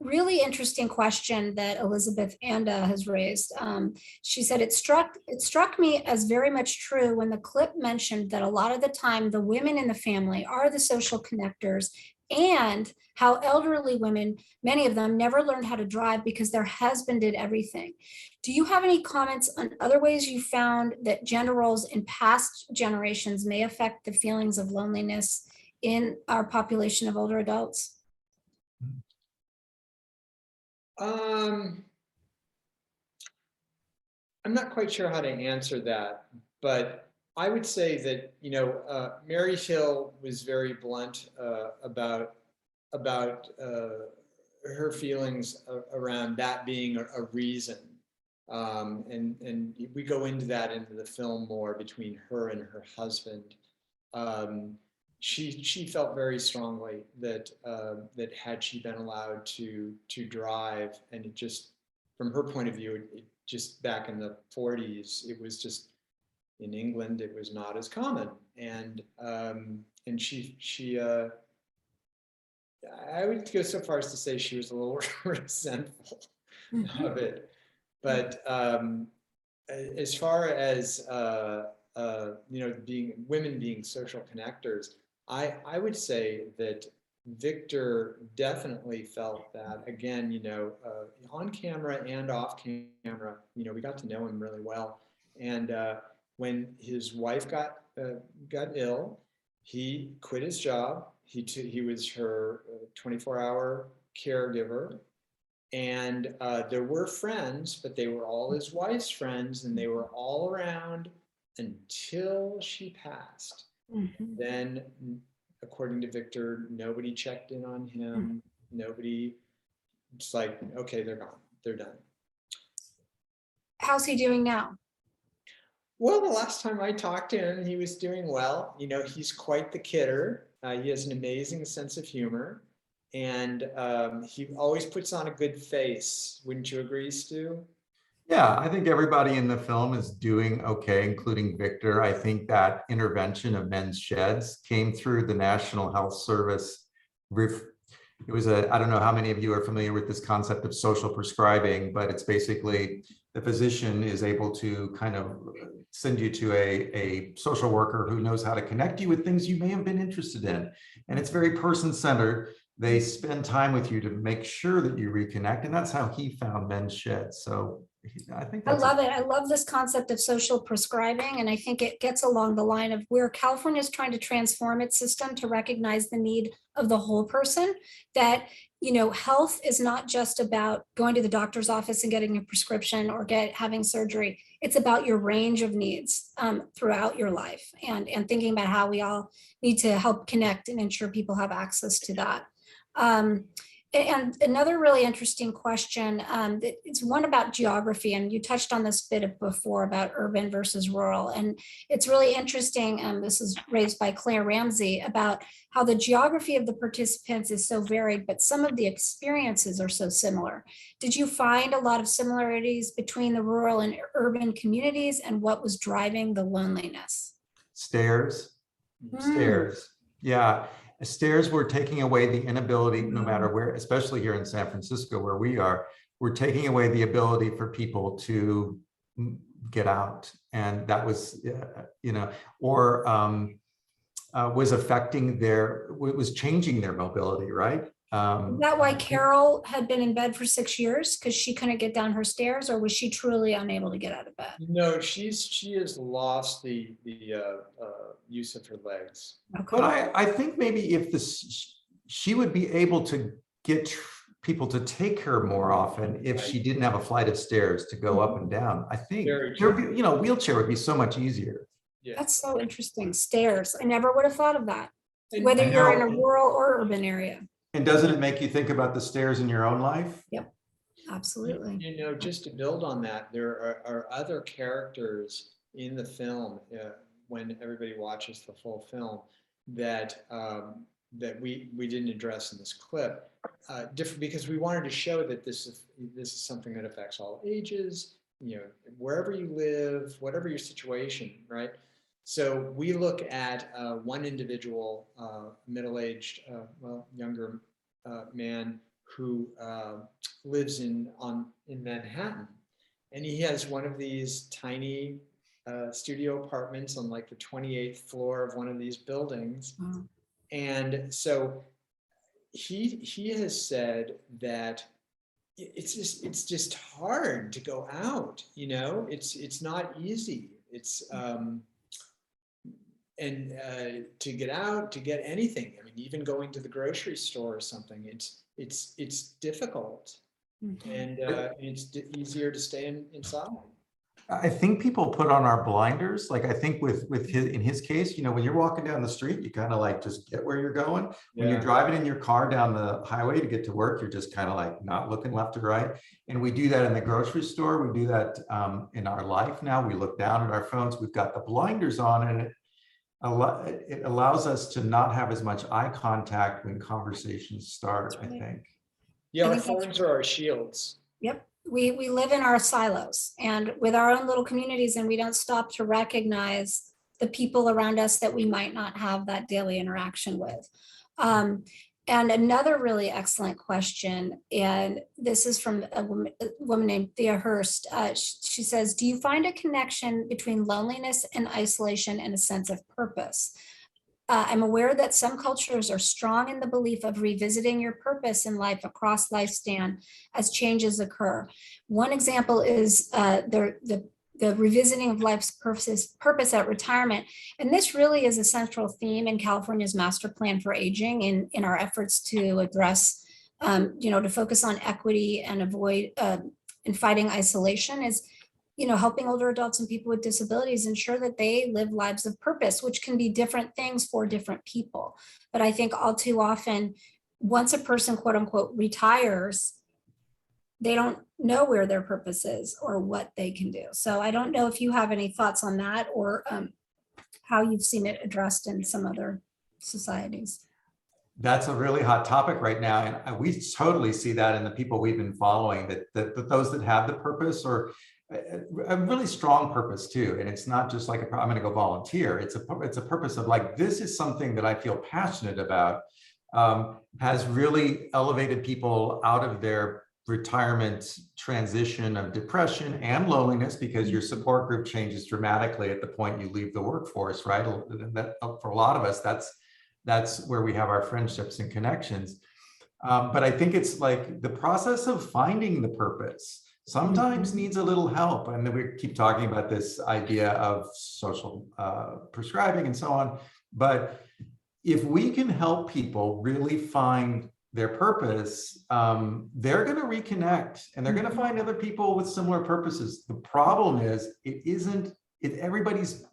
Really interesting question that Elizabeth Anda has raised. She said, it struck me as very much true when the clip mentioned that a lot of the time the women in the family are the social connectors, and how elderly women, many of them, never learned how to drive because their husband did everything. Do you have any comments on other ways you found that gender roles in past generations may affect the feelings of loneliness in our population of older adults? I'm not quite sure how to answer that, but I would say that, Mary Hill was very blunt about her feelings around that being a reason. And we go into that into the film more between her and her husband. She felt very strongly that that had she been allowed to drive, and it just, from her point of view, it just back in the 40s, it was just, in England, it was not as common, and she I would go so far as to say she was a little resentful of it, but as far as women being social connectors, I would say that Victor definitely felt that, again, on camera and off camera, we got to know him really well. And when his wife got ill, he quit his job. He was her 24-hour caregiver. And there were friends, but they were all his wife's friends, and they were all around until she passed. Mm-hmm. Then, according to Victor, nobody checked in on him. Nobody, it's like, okay, they're gone. They're done. How's he doing now? Well, the last time I talked to him, he was doing well. He's quite the kidder. He has an amazing sense of humor. And he always puts on a good face. Wouldn't you agree, Stu? Yeah, I think everybody in the film is doing okay, including Victor. I think that intervention of men's sheds came through the National Health Service. It was I don't know how many of you are familiar with this concept of social prescribing, but it's basically the physician is able to kind of send you to a social worker who knows how to connect you with things you may have been interested in. And it's very person-centered. They spend time with you to make sure that you reconnect. And that's how he found men's sheds. So I think that's I love it. I love this concept of social prescribing. And I think it gets along the line of where California is trying to transform its system to recognize the need of the whole person, that, health is not just about going to the doctor's office and getting a prescription or having surgery. It's about your range of needs throughout your life, and thinking about how we all need to help connect and ensure people have access to that. And another really interesting question, it's one about geography, and you touched on this bit before about urban versus rural. And it's really interesting, this is raised by Claire Ramsey, about how the geography of the participants is so varied, but some of the experiences are so similar. Did you find a lot of similarities between the rural and urban communities, and what was driving the loneliness? Stairs. Yeah, stairs were taking away the inability, no matter where, especially here in San Francisco where we are, we're taking away the ability for people to get out. And that was, or was affecting was changing their mobility, right? Is that why Carol had been in bed for 6 years because she couldn't get down her stairs, or was she truly unable to get out of bed? No, she has lost the use of her legs. Okay. But I think maybe if she would be able to get people to take her more often if she didn't have a flight of stairs to go up and down. I think Very there true. would be, wheelchair would be so much easier. Yeah. That's so interesting. Stairs. I never would have thought of that, And- whether I you're in know. a rural or urban area. And doesn't it make you think about the stairs in your own life? Absolutely. Just to build on that, there are other characters in the film when everybody watches the full film that that we didn't address in this clip, different because we wanted to show that this is something that affects all ages, wherever you live, whatever your situation, right? So we look at one individual, middle-aged, younger man who lives in Manhattan, and he has one of these tiny studio apartments on like the 28th floor of one of these buildings. Wow. And so he has said that it's just hard to go out, it's not easy. It's to get out, to get anything. I mean, even going to the grocery store or something, it's difficult, and it's easier to stay inside. I think people put on our blinders. Like I think in his case, when you're walking down the street, you kind of like just get where you're going. When you're driving in your car down the highway to get to work, you're just kind of like not looking left or right. And we do that in the grocery store. We do that in our life now. We look down at our phones. We've got the blinders on, and it allows us to not have as much eye contact when conversations start, I think. Yeah, I our think that's phones are our shields. Yep. We live in our silos and with our own little communities, and we don't stop to recognize the people around us that we might not have that daily interaction with. And another really excellent question, and this is from a woman named Thea Hurst. She says, do you find a connection between loneliness and isolation and a sense of purpose? I'm aware that some cultures are strong in the belief of revisiting your purpose in life across lifespan as changes occur. One example is the revisiting of life's purpose at retirement. And this really is a central theme in California's master plan for aging in our efforts to address, to focus on equity and avoid and fighting isolation is helping older adults and people with disabilities ensure that they live lives of purpose, which can be different things for different people. But I think all too often, once a person, quote unquote, retires, they don't know where their purpose is or what they can do. So I don't know if you have any thoughts on that or how you've seen it addressed in some other societies. That's a really hot topic right now. And we totally see that in the people we've been following, that those that have the purpose or a really strong purpose too. And it's not just like, I'm going to go volunteer. It's a purpose of like, this is something that I feel passionate about, has really elevated people out of their retirement transition of depression and loneliness, because your support group changes dramatically at the point you leave the workforce, right? That, for a lot of us, that's where we have our friendships and connections. But I think it's like the process of finding the purpose sometimes needs a little help. And then we keep talking about this idea of social prescribing and so on. But if we can help people really find their purpose, they're going to reconnect and they're going to find other people with similar purposes. The problem is everybody's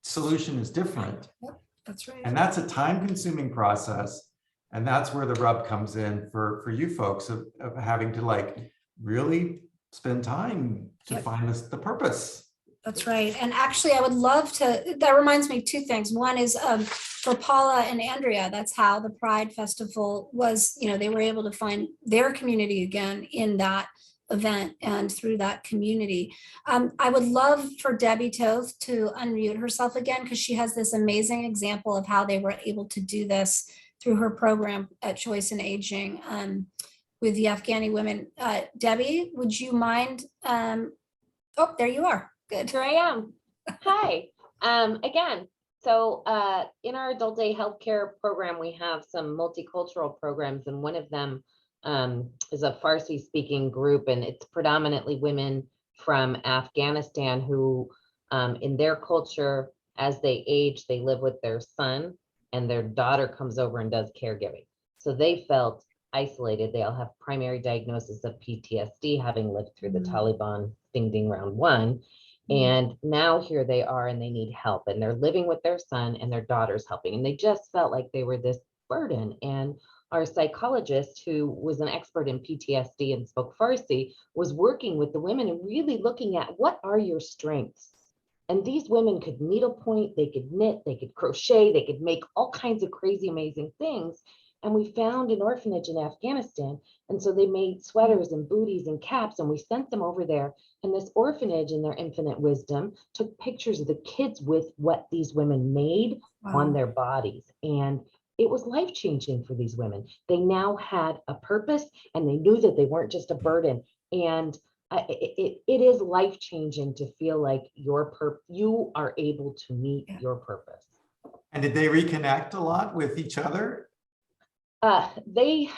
solution is different. Yep, that's right. And that's a time-consuming process. And that's where the rub comes in for you folks of having to like really spend time to find the purpose. That's right. And actually, I would love to, that reminds me of two things. One is for Paula and Andrea, that's how the Pride Festival was, they were able to find their community again in that event and through that community. I would love for Debbie Toth to unmute herself again, because she has this amazing example of how they were able to do this through her program at Choice in Aging with the Afghani women. Debbie, would you mind? Oh, there you are. Good. Here I am. Hi. Again, so in our adult day healthcare program, we have some multicultural programs, and one of them is a Farsi speaking group, and it's predominantly women from Afghanistan who in their culture, as they age, they live with their son, and their daughter comes over and does caregiving. So they felt isolated. They all have primary diagnosis of PTSD, having lived through the Taliban ding ding round one. And now here they are, and they need help, and they're living with their son, and their daughter's helping, and they just felt like they were this burden. And our psychologist, who was an expert in PTSD and spoke Farsi, was working with the women and really looking at, what are your strengths? And these women could needlepoint, they could knit, they could crochet, they could make all kinds of crazy, amazing things. And we found an orphanage in Afghanistan. And so they made sweaters and booties and caps, and we sent them over there. And this orphanage, in their infinite wisdom, took pictures of the kids with what these women made on their bodies. And it was life-changing for these women. They now had a purpose, and they knew that they weren't just a burden. And it is life-changing to feel like you are able to meet your purpose. And did they reconnect a lot with each other? They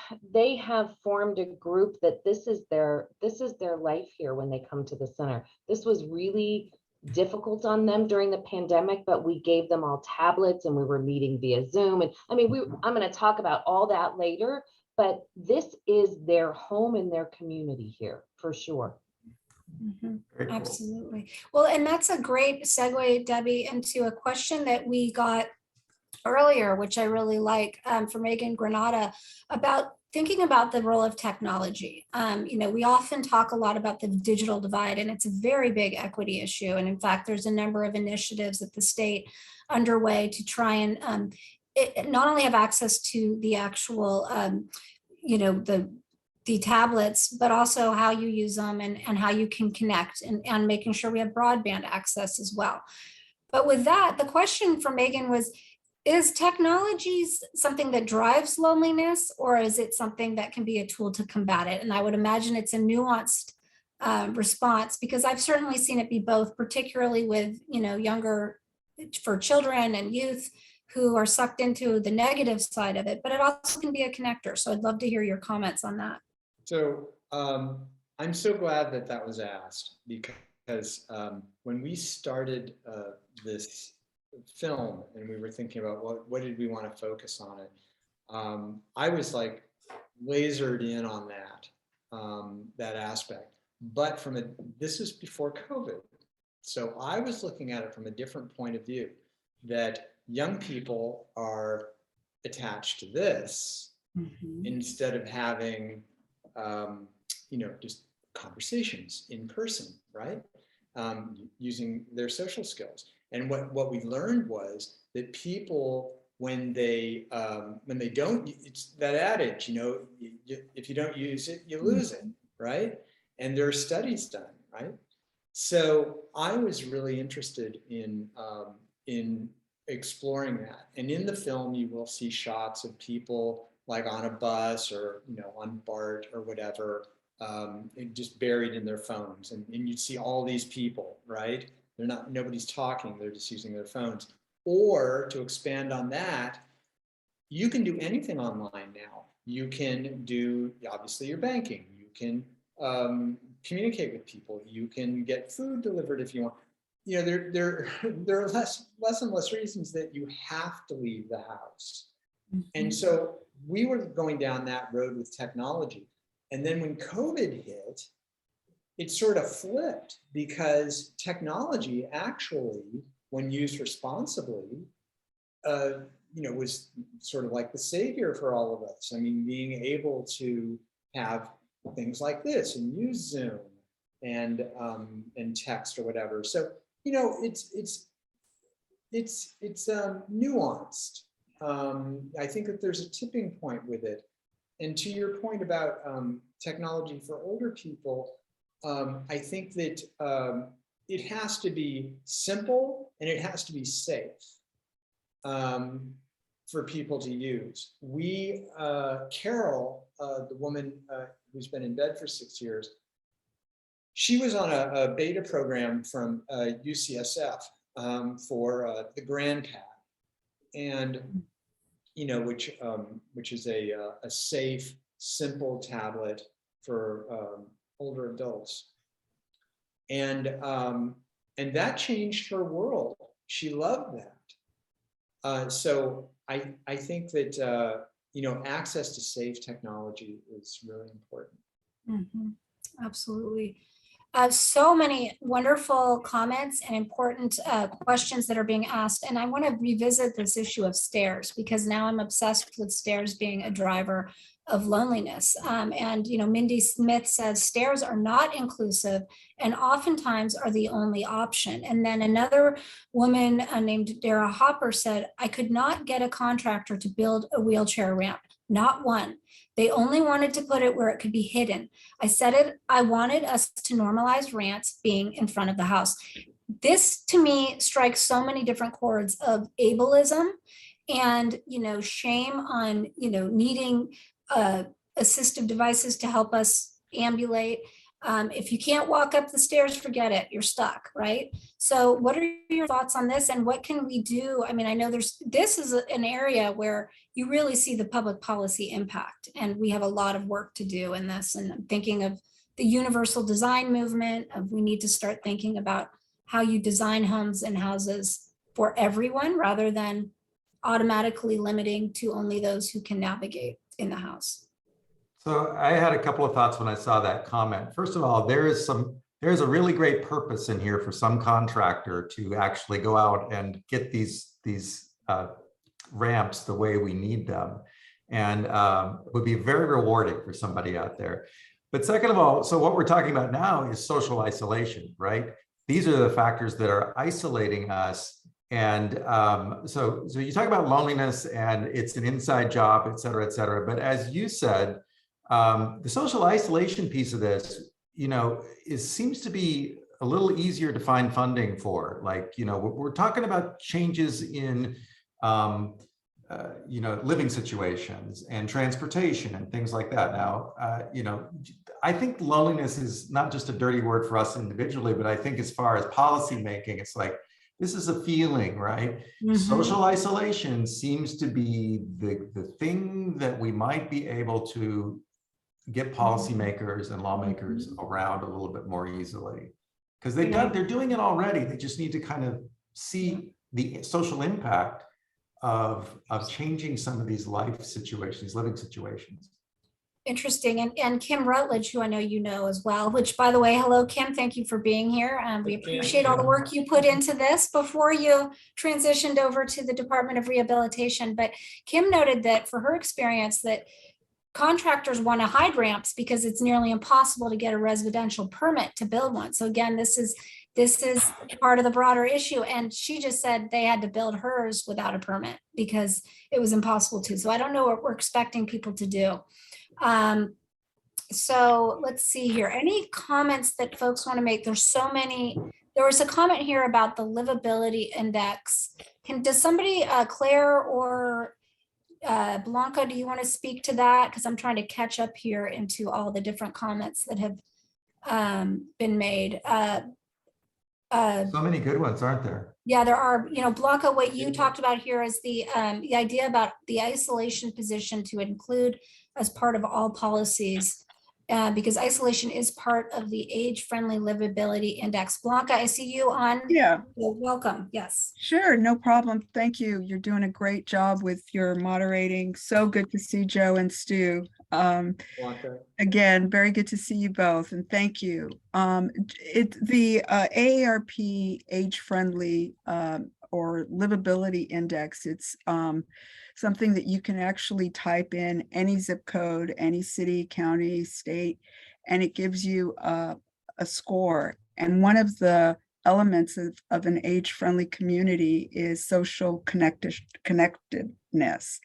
have formed a group that this is their life here when they come to the center. This was really difficult on them during the pandemic, but we gave them all tablets, and we were meeting via Zoom. And I mean, I'm going to talk about all that later, but this is their home and their community here for sure. Mm-hmm. Cool. Absolutely. Well, and that's a great segue, Debbie, into a question that we got earlier, which I really like, from Megan Granada, about thinking about the role of technology. We often talk a lot about the digital divide, and it's a very big equity issue. And in fact, there's a number of initiatives at the state underway to try and not only have access to the actual, the tablets, but also how you use them and how you can connect, and making sure we have broadband access as well. But with that, the question for Megan was, is technology something that drives loneliness, or is it something that can be a tool to combat it? And I would imagine it's a nuanced response, because I've certainly seen it be both, particularly with, younger, for children and youth who are sucked into the negative side of it, but it also can be a connector. So I'd love to hear your comments on that. So I'm so glad that that was asked, because when we started this film and we were thinking about what did we want to focus on it, I was like lasered in on that aspect. But this is before COVID, so I was looking at it from a different point of view, that young people are attached to this instead of having just conversations in person, right? Using their social skills. And what we learned was that people, when they don't, it's that adage, if you don't use it, you lose it, right? And there are studies done, right? So I was really interested in exploring that. And in the film, you will see shots of people like on a bus or on BART or whatever, just buried in their phones, and you see all these people, right? Nobody's talking, they're just using their phones. Or to expand on that, you can do anything online now. You can do, obviously, your banking. You can communicate with people. You can get food delivered if you want. There are less and less reasons that you have to leave the house. And so we were going down that road with technology. And then when COVID hit, it sort of flipped, because technology actually, when used responsibly, was sort of like the savior for all of us. I mean, being able to have things like this and use Zoom and text or whatever. So it's nuanced. I think that there's a tipping point with it. And to your point about technology for older people, I think that it has to be simple and it has to be safe for people to use. Carol, the woman who's been in bed for 6 years, she was on a beta program from UCSF for the GrandPad, and which is a safe, simple tablet for older adults, and that changed her world. She loved that. So I think that access to safe technology is really important. Mm-hmm. Absolutely. So many wonderful comments and important questions that are being asked. And I want to revisit this issue of stairs, because now I'm obsessed with stairs being a driver of loneliness. And Mindy Smith says stairs are not inclusive and oftentimes are the only option. And then another woman named Dara Hopper said, I could not get a contractor to build a wheelchair ramp, not one. They only wanted to put it where it could be hidden. I said it, I wanted us to normalize ramps being in front of the house. This to me strikes so many different chords of ableism and, shame on, needing assistive devices to help us ambulate. If you can't walk up the stairs, forget it, you're stuck, right? So what are your thoughts on this and what can we do? I mean, I know this is an area where you really see the public policy impact, and we have a lot of work to do in this. And I'm thinking of the universal design movement of we need to start thinking about how you design homes and houses for everyone rather than automatically limiting to only those who can navigate in the house. So I had a couple of thoughts when I saw that comment. First of all, there's a really great purpose in here for some contractor to actually go out and get these ramps the way we need them, and it would be very rewarding for somebody out there. But second of all, so what we're talking about now is social isolation, right? These are the factors that are isolating us. And so you talk about loneliness and it's an inside job, et cetera, et cetera. But as you said, the social isolation piece of this, seems to be a little easier to find funding for. Like, we're talking about changes in, living situations and transportation and things like that. Now, I think loneliness is not just a dirty word for us individually, but I think as far as policy making, it's like, this is a feeling, right? Mm-hmm. Social isolation seems to be the thing that we might be able to get policymakers and lawmakers around a little bit more easily, because they're doing it already. They just need to kind of see the social impact of changing some of these life situations, living situations. Interesting. And Kim Rutledge, who I know you know as well, which, by the way, hello, Kim, thank you for being here. We appreciate all the work you put into this before you transitioned over to the Department of Rehabilitation. But Kim noted that for her experience that contractors want to hide ramps because it's nearly impossible to get a residential permit to build one. So again, this is part of the broader issue. And she just said they had to build hers without a permit because it was impossible to. So I don't know what we're expecting people to do. So let's see here. Any comments that folks want to make? There's so many. There was a comment here about the livability index. Does somebody, Claire or Blanca, do you want to speak to that? Because I'm trying to catch up here into all the different comments that have been made. So many good ones, aren't there? Yeah, there are. Blanca, what you talked about here is the idea about the isolation position to include as part of all policies, because isolation is part of the age-friendly livability index. Blanca, I see you on. Yeah. Welcome. Yes. Sure, no problem. Thank you. You're doing a great job with your moderating. So good to see Joe and Stu. Again, very good to see you both, and thank you. The AARP age-friendly or livability index, it's something that you can actually type in any zip code, any city, county, state, and it gives you a score. And one of the elements of an age-friendly community is social connectedness.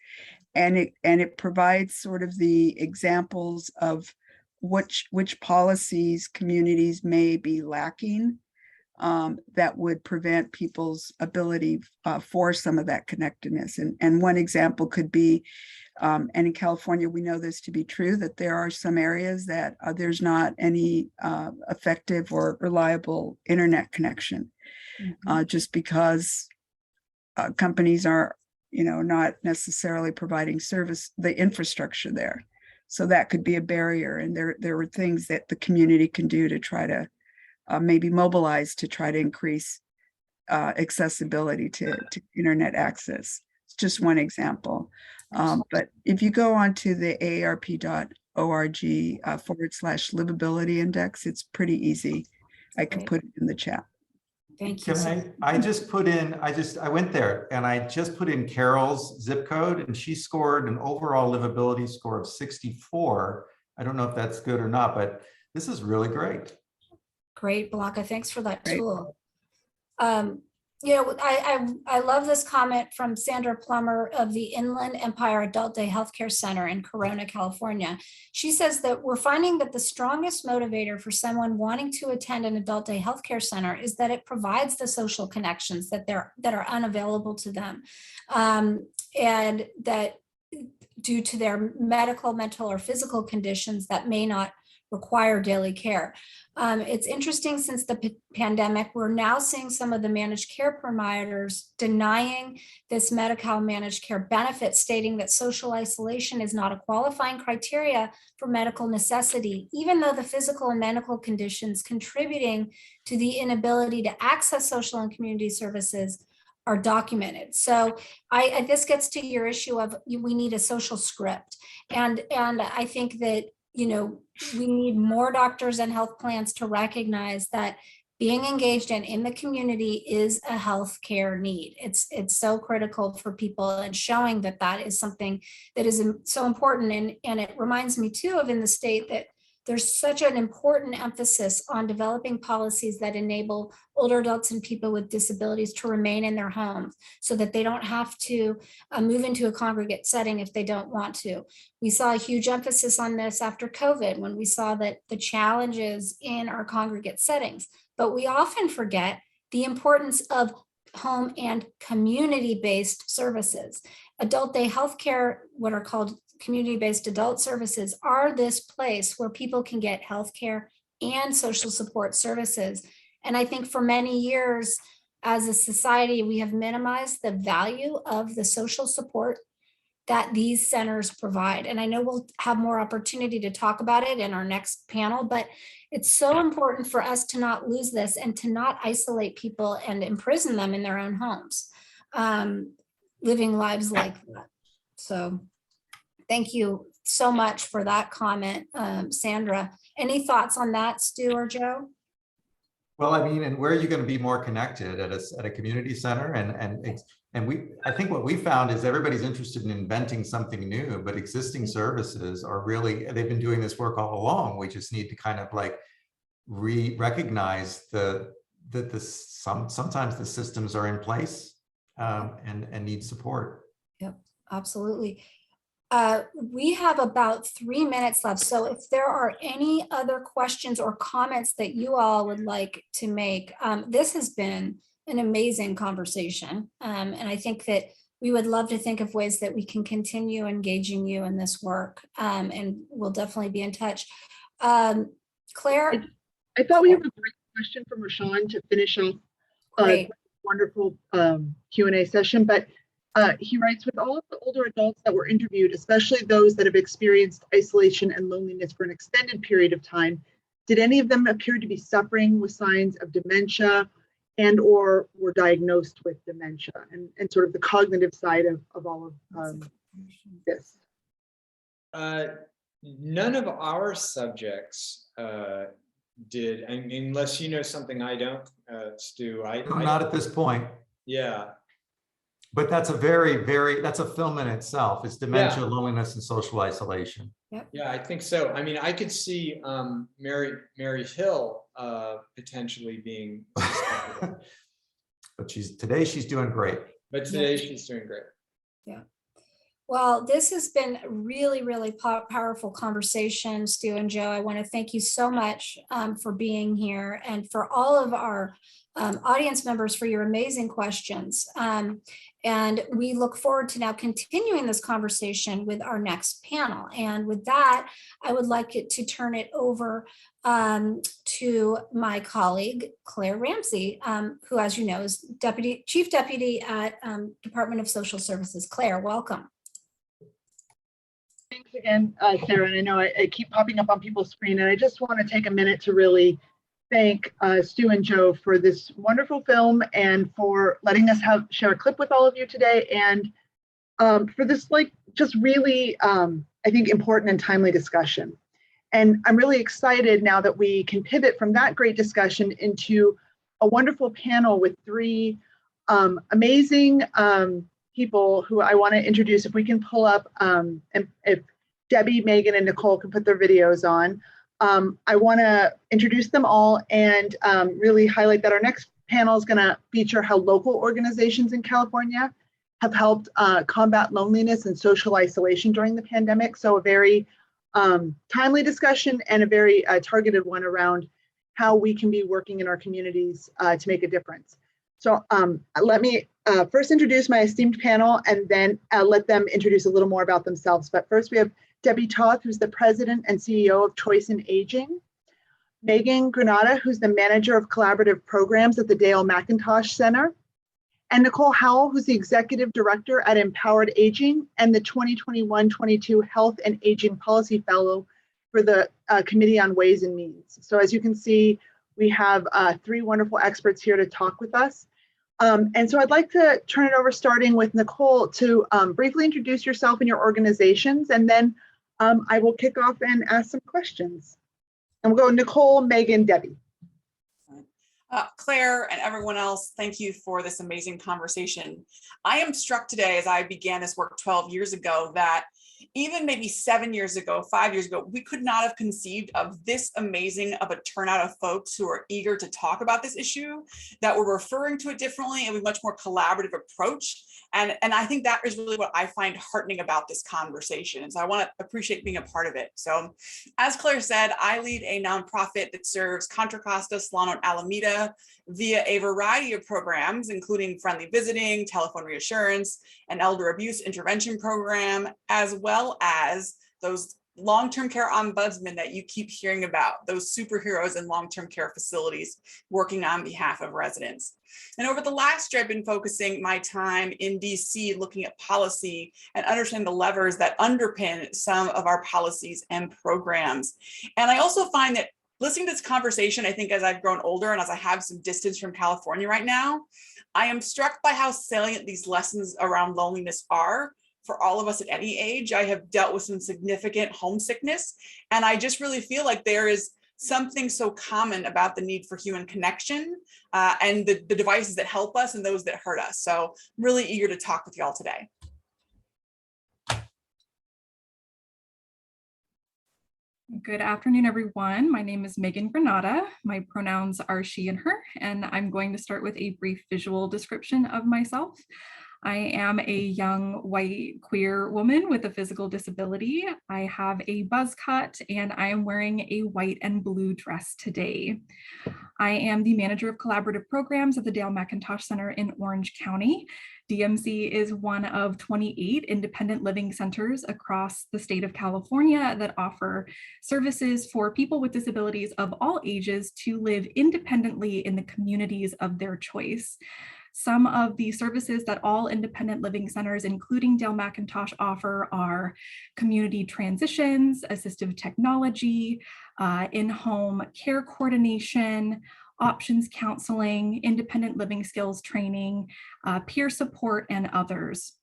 And it provides sort of the examples of which policies communities may be lacking that would prevent people's ability for some of that connectedness. And one example could be, and in California, we know this to be true, that there are some areas that there's not any effective or reliable internet connection, just because companies are, not necessarily providing service, the infrastructure there. So that could be a barrier. And there were things that the community can do to try to maybe mobilize to try to increase accessibility to internet access. It's just one example. But if you go on to the aarp.org/livability index, it's pretty easy. I can put it in the chat. Thank you. I went there and I just put in Carol's zip code and she scored an overall livability score of 64. I don't know if that's good or not, but this is really great. Great, Blanca. Thanks for that tool. I love this comment from Sandra Plummer of the Inland Empire Adult Day Healthcare Center in Corona, California. She says that we're finding that the strongest motivator for someone wanting to attend an adult day healthcare center is that it provides the social connections that are unavailable to them, and that due to their medical, mental, or physical conditions that may not require daily care. It's interesting, since the pandemic, we're now seeing some of the managed care providers denying this Medi-Cal managed care benefit, stating that social isolation is not a qualifying criteria for medical necessity, even though the physical and medical conditions contributing to the inability to access social and community services are documented. So this gets to your issue of we need a social script. And I think that we need more doctors and health plans to recognize that being engaged and in the community is a healthcare need. It's so critical for people, and showing that is something that is so important. And it reminds me too of in the state that there's such an important emphasis on developing policies that enable older adults and people with disabilities to remain in their homes so that they don't have to move into a congregate setting if they don't want to. We saw a huge emphasis on this after COVID, when we saw that the challenges in our congregate settings, but we often forget the importance of home and community-based services. Adult day healthcare, what are called community-based adult services, are this place where people can get healthcare and social support services. And I think for many years as a society, we have minimized the value of the social support that these centers provide. And I know we'll have more opportunity to talk about it in our next panel, but it's so important for us to not lose this and to not isolate people and imprison them in their own homes, living lives like that. So thank you so much for that comment, Sandra. Any thoughts on that, Stu or Joe? Well, I mean, and where are you going to be more connected at a community center? I think what we found is everybody's interested in inventing something new, but existing services are really, they've been doing this work all along. We just need to kind of like recognize that sometimes the systems are in place and need support. Yep, absolutely. We have about 3 minutes left. So if there are any other questions or comments that you all would like to make, this has been an amazing conversation. And I think that we would love to think of ways that we can continue engaging you in this work. And we'll definitely be in touch. Claire? I thought we have a great question from Rashawn to finish off a wonderful Q&A session, but he writes, with all of the older adults that were interviewed, especially those that have experienced isolation and loneliness for an extended period of time, did any of them appear to be suffering with signs of dementia and or were diagnosed with dementia, and sort of the cognitive side of all of this? None of our subjects did, I mean, unless you know something I don't, Stu. Not at this point. Yeah. But that's that's a film in itself. It's dementia, loneliness, and social isolation. Yep. Yeah, I think so. I mean, I could see Mary Hill potentially being but today she's doing great. But today she's doing great. Yeah. Well, this has been a really, really powerful conversation, Stu and Joe. I want to thank you so much for being here, and for all of our audience members for your amazing questions. And we look forward to now continuing this conversation with our next panel. And with that, I would like to turn it over to my colleague, Claire Ramsey, who, as you know, is Chief Deputy at Department of Social Services. Claire, welcome. Thanks again, Sarah. And I know I keep popping up on people's screen, and I just want to take a minute to really thank Stu and Joe for this wonderful film, and for letting us share a clip with all of you today, and for this just really, I think, important and timely discussion. And I'm really excited now that we can pivot from that great discussion into a wonderful panel with three amazing people who I want to introduce. If we can pull up, and if Debbie, Megan, and Nicole can put their videos on. I want to introduce them all and really highlight that our next panel is going to feature how local organizations in California have helped combat loneliness and social isolation during the pandemic. So a very timely discussion, and a very targeted one around how we can be working in our communities to make a difference. So let me first introduce my esteemed panel, and then let them introduce a little more about themselves. But first we have Debbie Toth, who's the President and CEO of Choice in Aging. Megan Granata, who's the Manager of Collaborative Programs at the Dale McIntosh Center. And Nicole Howell, who's the Executive Director at Empowered Aging and the 2021-22 Health and Aging Policy Fellow for the Committee on Ways and Means. So as you can see, we have three wonderful experts here to talk with us. And so I'd like to turn it over, starting with Nicole, to briefly introduce yourself and your organizations, and then I will kick off and ask some questions. And we'll go Nicole, Megan, Debbie. Claire and everyone else, thank you for this amazing conversation. I am struck today, as I began this work 12 years ago, that even maybe 7 years ago, 5 years ago, we could not have conceived of this amazing of a turnout of folks who are eager to talk about this issue, that we're referring to it differently, and with a much more collaborative approach. And I think that is really what I find heartening about this conversation. And so I want to appreciate being a part of it. So as Claire said, I lead a nonprofit that serves Contra Costa, Solano, and Alameda via a variety of programs, including friendly visiting, telephone reassurance, an elder abuse intervention program, as well as those long-term care ombudsmen that you keep hearing about, those superheroes in long-term care facilities working on behalf of residents. And over the last year, I've been focusing my time in DC looking at policy and understanding the levers that underpin some of our policies and programs. And I also find that listening to this conversation, I think as I've grown older and as I have some distance from California right now, I am struck by how salient these lessons around loneliness are for all of us at any age. I have dealt with some significant homesickness, and I just really feel like there is something so common about the need for human connection and the devices that help us and those that hurt us. So I'm really eager to talk with you all today. Good afternoon, everyone. My name is Megan Granata. My pronouns are she and her, and I'm going to start with a brief visual description of myself. I am a young white queer woman with a physical disability. I have a buzz cut, and I am wearing a white and blue dress today. I am the Manager of Collaborative Programs at the Dale McIntosh Center in Orange County. DMC is one of 28 independent living centers across the state of California that offer services for people with disabilities of all ages to live independently in the communities of their choice. Some of the services that all independent living centers, including Dale McIntosh, offer are community transitions, assistive technology, in-home care coordination, options counseling, independent living skills training, peer support, and others.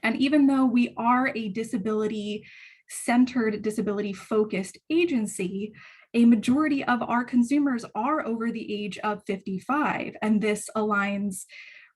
And even though we are a disability-centered, disability-focused agency, a majority of our consumers are over the age of 55, and this aligns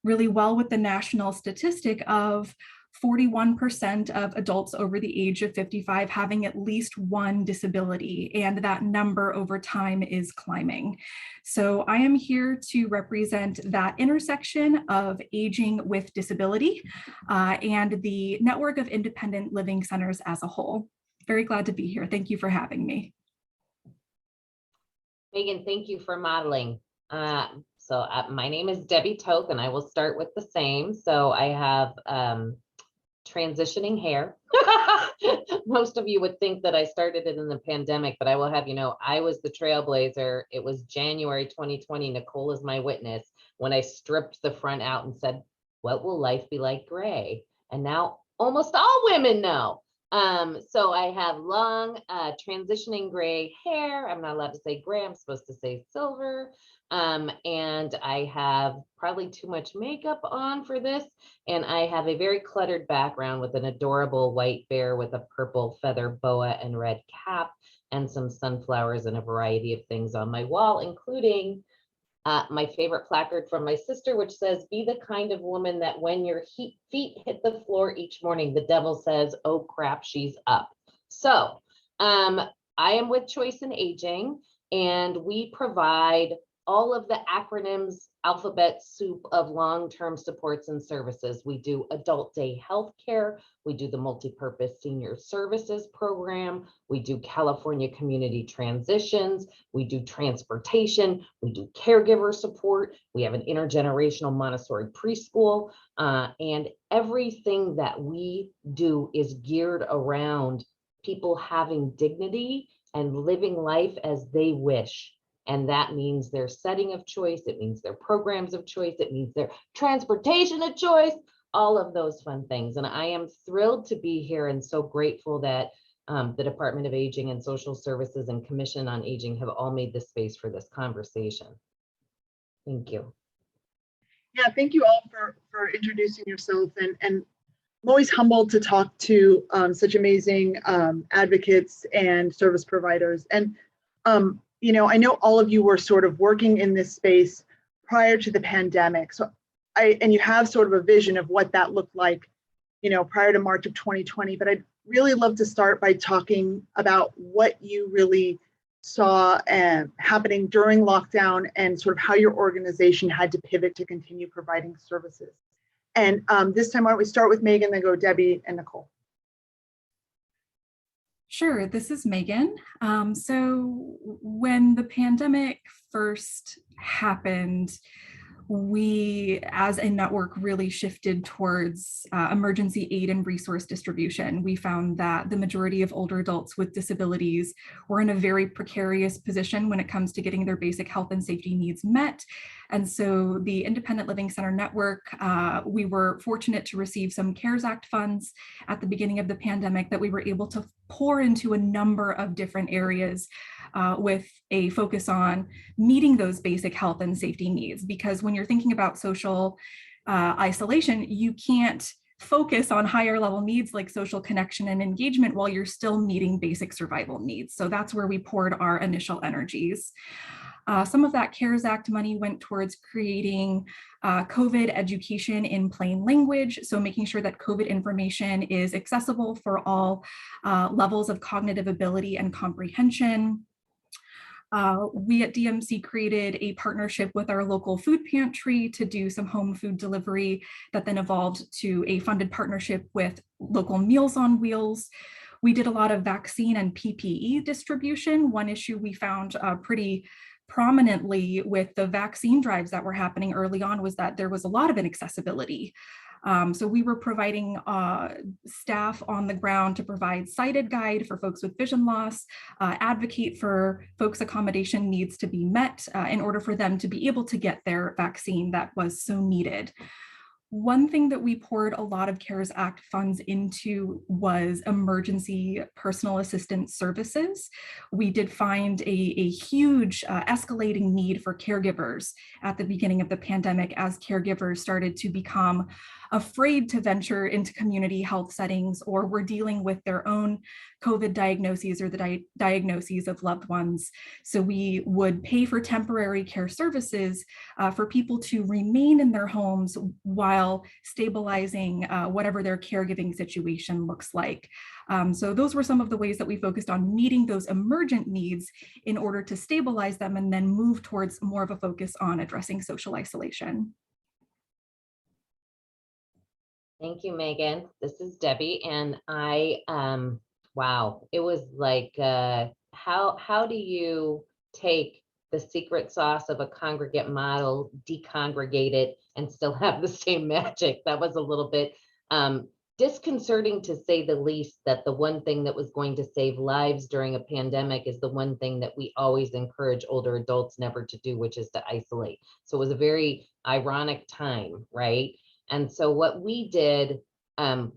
really well with the national statistic of 41% of adults over the age of 55 having at least one disability, and that number over time is climbing. So I am here to represent that intersection of aging with disability and the network of independent living centers as a whole. Very glad to be here. Thank you for having me. Megan, thank you for modeling. My name is Debbie Toth, and I will start with the same. So I have transitioning hair. Most of you would think that I started it in the pandemic, but I will have you know, I was the trailblazer. It was January 2020. Nicole is my witness when I stripped the front out and said, what will life be like gray? And now almost all women know. So I have long transitioning gray hair. I'm not allowed to say gray, I'm supposed to say silver. And I have probably too much makeup on for this. And I have a very cluttered background with an adorable white bear with a purple feather boa and red cap and some sunflowers and a variety of things on my wall, including my favorite placard from my sister, which says, be the kind of woman that when your feet hit the floor each morning, the devil says, oh crap, she's up. So I am with Choice in Aging, and we provide all of the acronyms, alphabet soup of long-term supports and services. We do adult day healthcare. We do the multi-purpose senior services program. We do California community transitions. We do transportation. We do caregiver support. We have an intergenerational Montessori preschool. And everything that we do is geared around people having dignity and living life as they wish. And that means their setting of choice. It means their programs of choice. It means their transportation of choice, all of those fun things. And I am thrilled to be here and so grateful that the Department of Aging and Social Services and Commission on Aging have all made this space for this conversation. Thank you. Yeah, thank you all for introducing yourself. And I'm always humbled to talk to such amazing advocates and service providers. And you know, I know all of you were sort of working in this space prior to the pandemic. So and you have sort of a vision of what that looked like, you know, prior to March of 2020. But I'd really love to start by talking about what you really saw happening during lockdown and sort of how your organization had to pivot to continue providing services. And this time, why don't we start with Megan, then go Debbie and Nicole. Sure, this is Megan. So when the pandemic first happened, we as a network really shifted towards emergency aid and resource distribution. We found that the majority of older adults with disabilities were in a very precarious position when it comes to getting their basic health and safety needs met. And so the Independent Living Center Network, we were fortunate to receive some CARES Act funds at the beginning of the pandemic that we were able to pour into a number of different areas with a focus on meeting those basic health and safety needs. Because when you're thinking about social isolation, you can't focus on higher level needs like social connection and engagement while you're still meeting basic survival needs. So that's where we poured our initial energies. Some of that CARES Act money went towards creating COVID education in plain language. So making sure that COVID information is accessible for all levels of cognitive ability and comprehension. We at DMC created a partnership with our local food pantry to do some home food delivery that then evolved to a funded partnership with local Meals on Wheels. We did a lot of vaccine and PPE distribution. One issue we found pretty prominently with the vaccine drives that were happening early on was that there was a lot of inaccessibility. So we were providing staff on the ground to provide sighted guide for folks with vision loss, advocate for folks' accommodation needs to be met in order for them to be able to get their vaccine that was so needed. One thing that we poured a lot of CARES Act funds into was emergency personal assistance services. We did find a huge escalating need for caregivers at the beginning of the pandemic as caregivers started to become afraid to venture into community health settings or were dealing with their own COVID diagnoses or the diagnoses of loved ones. So we would pay for temporary care services for people to remain in their homes while while stabilizing whatever their caregiving situation looks like. So those were some of the ways that we focused on meeting those emergent needs in order to stabilize them and then move towards more of a focus on addressing social isolation. Thank you, Megan. This is Debbie, and wow, it was like, how do you take the secret sauce of a congregate model, decongregate it, and still have the same magic? That was a little bit disconcerting, to say the least, that the one thing that was going to save lives during a pandemic is the one thing that we always encourage older adults never to do, which is to isolate. So it was a very ironic time, right? And so what we did,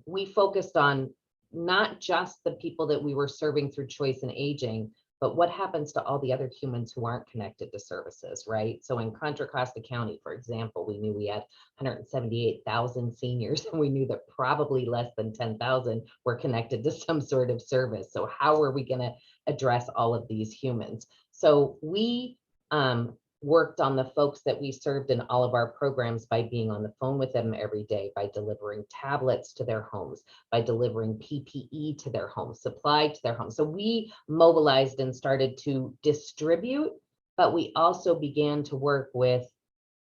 we focused on not just the people that we were serving through choice and aging, but what happens to all the other humans who aren't connected to services, right? So in Contra Costa County, for example, we knew we had 178,000 seniors, and we knew that probably less than 10,000 were connected to some sort of service. So how are we going to address all of these humans? So we worked on the folks that we served in all of our programs by being on the phone with them every day, by delivering tablets to their homes, by delivering PPE to their homes, supply to their homes. So we mobilized and started to distribute, but we also began to work with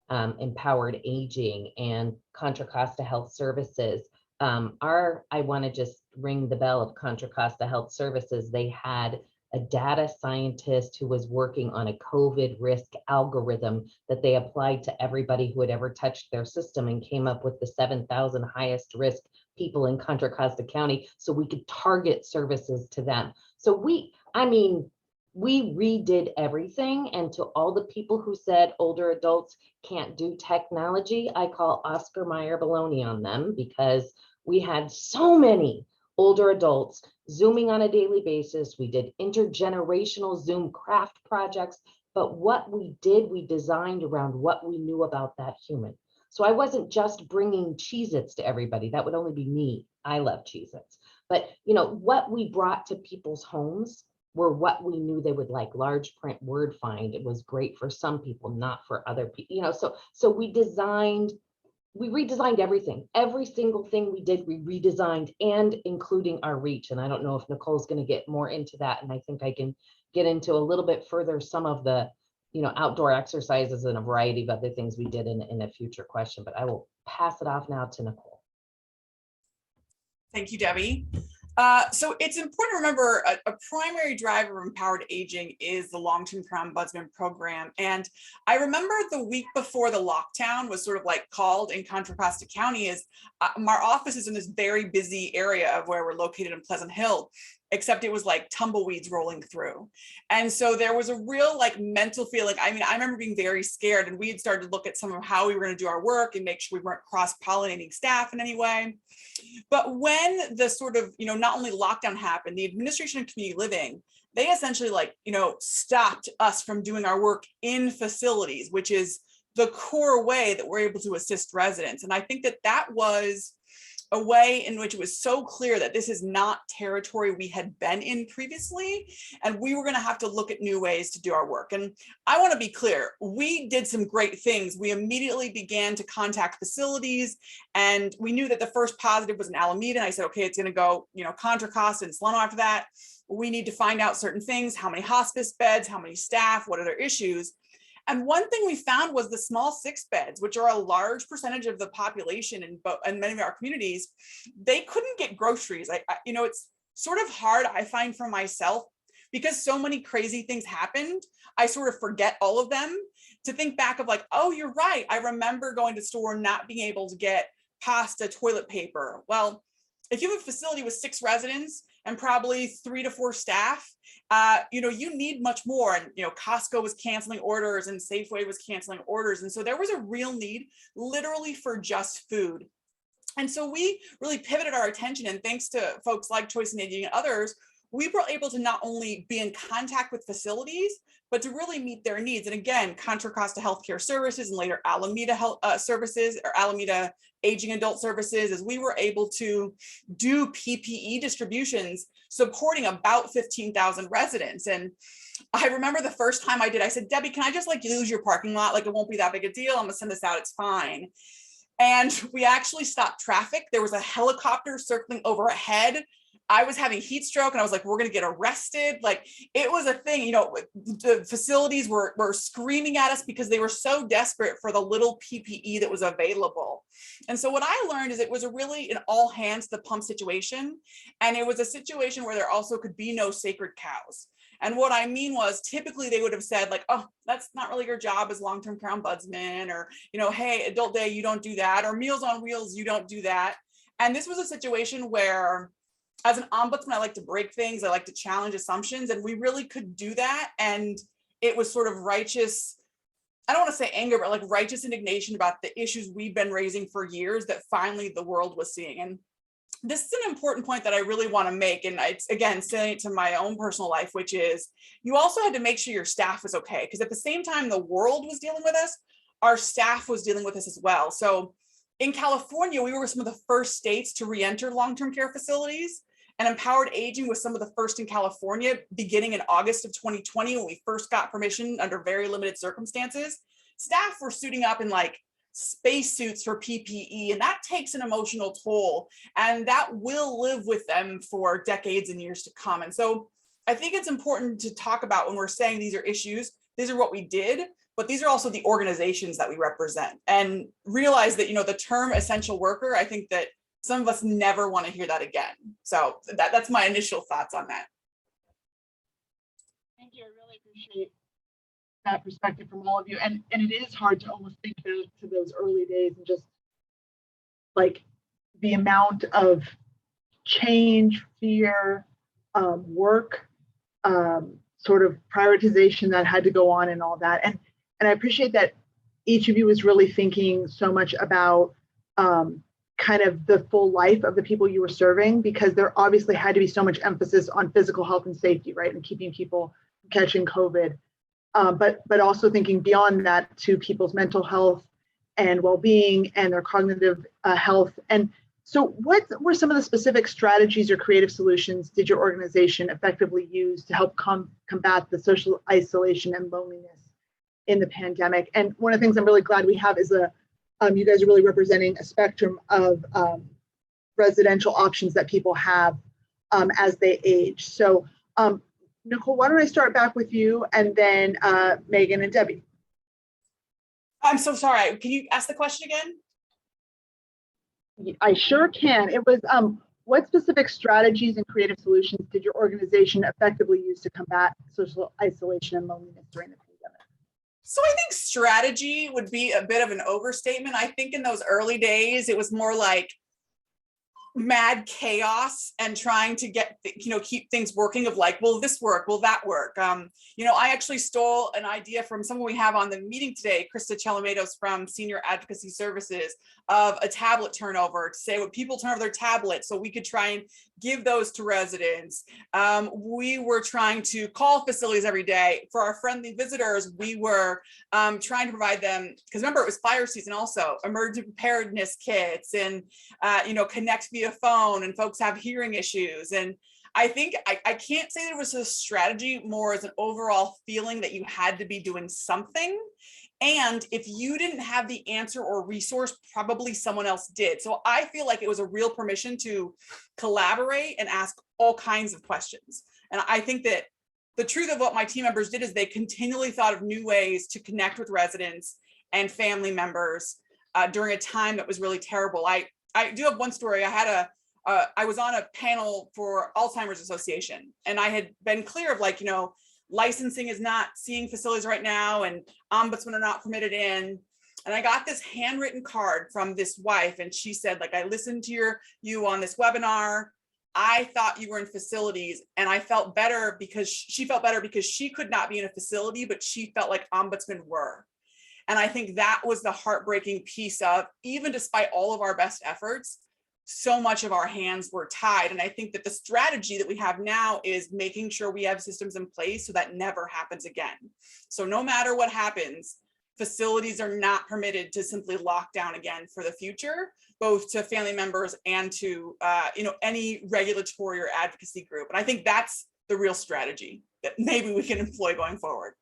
Empowered Aging and Contra Costa Health Services. I want to just ring the bell of Contra Costa Health Services. They had a data scientist who was working on a COVID risk algorithm that they applied to everybody who had ever touched their system, and came up with the 7,000 highest risk people in Contra Costa County so we could target services to them. So we redid everything. And to all the people who said older adults can't do technology, I call Oscar Mayer baloney on them, because we had so many older adults Zooming on a daily basis. We did intergenerational Zoom craft projects, but what we did, we designed around what we knew about that human. So I wasn't just bringing Cheez-Its to everybody. That would only be me. I love Cheez-Its. But what we brought to people's homes were what we knew they would like. Large print word find. It was great for some people, not for other people. So we redesigned everything. Every single thing we did, we redesigned, and including our reach. And I don't know if Nicole's going to get more into that. And I think I can get into a little bit further some of the, outdoor exercises and a variety of other things we did in a future question, but I will pass it off now to Nicole. Thank you, Debbie. So it's important to remember a primary driver of empowered aging is the long-term care ombudsman program. And I remember the week before the lockdown was sort of like called in Contra Costa County, is our office is in this very busy area of where we're located in Pleasant Hill, except it was like tumbleweeds rolling through. And so there was a real mental feeling. I remember being very scared, and we had started to look at some of how we were going to do our work and make sure we weren't cross-pollinating staff in any way. But when the sort of, not only lockdown happened, the administration of community living, they essentially stopped us from doing our work in facilities, which is the core way that we're able to assist residents. And I think that was a way in which it was so clear that this is not territory we had been in previously, and we were going to have to look at new ways to do our work. And I want to be clear, we did some great things. We immediately began to contact facilities, and we knew that the first positive was in Alameda. And I said, okay, it's going to go, Contra Costa and Solano after that. We need to find out certain things: how many hospice beds, how many staff, what are their issues. And one thing we found was the small 6 beds, which are a large percentage of the population in many of our communities. They couldn't get groceries. It's sort of hard, I find, for myself, because so many crazy things happened. I sort of forget all of them, to think back of oh, you're right. I remember going to the store, not being able to get pasta, toilet paper. Well, if you have a facility with 6 residents and probably 3 to 4 staff, you need much more. And, Costco was canceling orders, and Safeway was canceling orders. And so there was a real need literally for just food. And so we really pivoted our attention, and thanks to folks like Choice and Aging and others, we were able to not only be in contact with facilities, but to really meet their needs. And again, Contra Costa Healthcare Services, and later Alameda Health Services, or Alameda Aging Adult Services, as we were able to do PPE distributions supporting about 15,000 residents. And I remember the first time I did, I said, Debbie, can I just use your parking lot? It won't be that big a deal. I'm gonna send this out, it's fine. And we actually stopped traffic. There was a helicopter circling overhead. I was having heat stroke and I was like, we're going to get arrested. Like, it was a thing, the facilities were screaming at us because they were so desperate for the little PPE that was available. And so what I learned is it was a really an all hands to the pump situation. And it was a situation where there also could be no sacred cows. And what I mean was, typically they would have said like, oh, that's not really your job as long-term care ombudsman, or, hey, adult day, you don't do that, or Meals on Wheels, you don't do that. And this was a situation where, as an ombudsman, I like to break things. I like to challenge assumptions, and we really could do that. And it was sort of righteous, I don't want to say anger, but like righteous indignation about the issues we've been raising for years that finally the world was seeing. And this is an important point that I really want to make. And it's, again, saying it to my own personal life, which is you also had to make sure your staff was okay. Because at the same time the world was dealing with us, our staff was dealing with us as well. So in California, we were some of the first states to re-enter long-term care facilities. And empowered aging was some of the first in California, beginning in August of 2020, when we first got permission under very limited circumstances. Staff were suiting up in like spacesuits for PPE, and that takes an emotional toll, and that will live with them for decades and years to come. And so I think it's important to talk about, when we're saying these are issues, these are what we did, but these are also the organizations that we represent, and realize that, the term essential worker, I think that some of us never want to hear that again. So that's my initial thoughts on that. Thank you. I really appreciate that perspective from all of you. And it is hard to almost think back to those early days and just like the amount of change, fear, work, sort of prioritization that had to go on and all that. And I appreciate that each of you was really thinking so much about kind of the full life of the people you were serving, because there obviously had to be so much emphasis on physical health and safety, right? And keeping people from catching COVID. But also thinking beyond that to people's mental health and well-being and their cognitive health. And so what were some of the specific strategies or creative solutions did your organization effectively use to help combat the social isolation and loneliness in the pandemic? And one of the things I'm really glad we have is you guys are really representing a spectrum of residential options that people have as they age. So Nicole, why don't I start back with you, and then Megan and Debbie. I'm so sorry. Can you ask the question again? I sure can. It was, what specific strategies and creative solutions did your organization effectively use to combat social isolation and loneliness during the pandemic? So I think strategy would be a bit of an overstatement. I think in those early days, it was more like mad chaos and trying to get, keep things working, of like, will this work? Will that work? I actually stole an idea from someone we have on the meeting today, Krista Chalamedos from Senior Advocacy Services, of a tablet turnover, to say, would people turn over their tablets so we could try and give those to residents. We were trying to call facilities every day. For our friendly visitors, we were trying to provide them, because remember, it was fire season also, emergency preparedness kits, and connect via phone, and folks have hearing issues. And I think I can't say there was a strategy, more as an overall feeling that you had to be doing something. And if you didn't have the answer or resource, probably someone else did. So I feel like it was a real permission to collaborate and ask all kinds of questions. And I think that the truth of what my team members did is they continually thought of new ways to connect with residents and family members during a time that was really terrible. I do have one story. I was on a panel for Alzheimer's Association, and I had been clear of licensing is not seeing facilities right now, and ombudsmen are not permitted in. And I got this handwritten card from this wife, and she said, I listened to you on this webinar. I thought you were in facilities, and I felt better because she felt better because she could not be in a facility, but she felt like ombudsmen were. And I think that was the heartbreaking piece of, even despite all of our best efforts, so much of our hands were tied. And I think that the strategy that we have now is making sure we have systems in place so that never happens again. So no matter what happens, facilities are not permitted to simply lock down again for the future, both to family members and to any regulatory or advocacy group. And I think that's the real strategy that maybe we can employ going forward.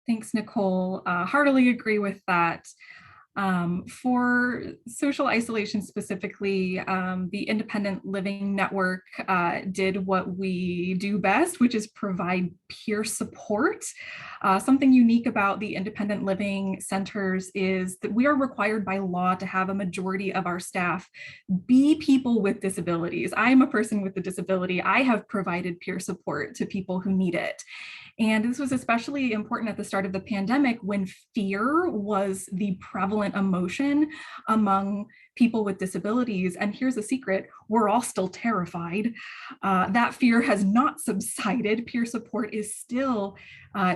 Thanks, Nicole. Heartily agree with that. For social isolation specifically, the Independent Living Network did what we do best, which is provide peer support. Something unique about the independent living centers is that we are required by law to have a majority of our staff be people with disabilities. I am a person with a disability. I have provided peer support to people who need it. And this was especially important at the start of the pandemic when fear was the prevalent emotion among people with disabilities. And here's a secret, we're all still terrified. That fear has not subsided. Peer support is still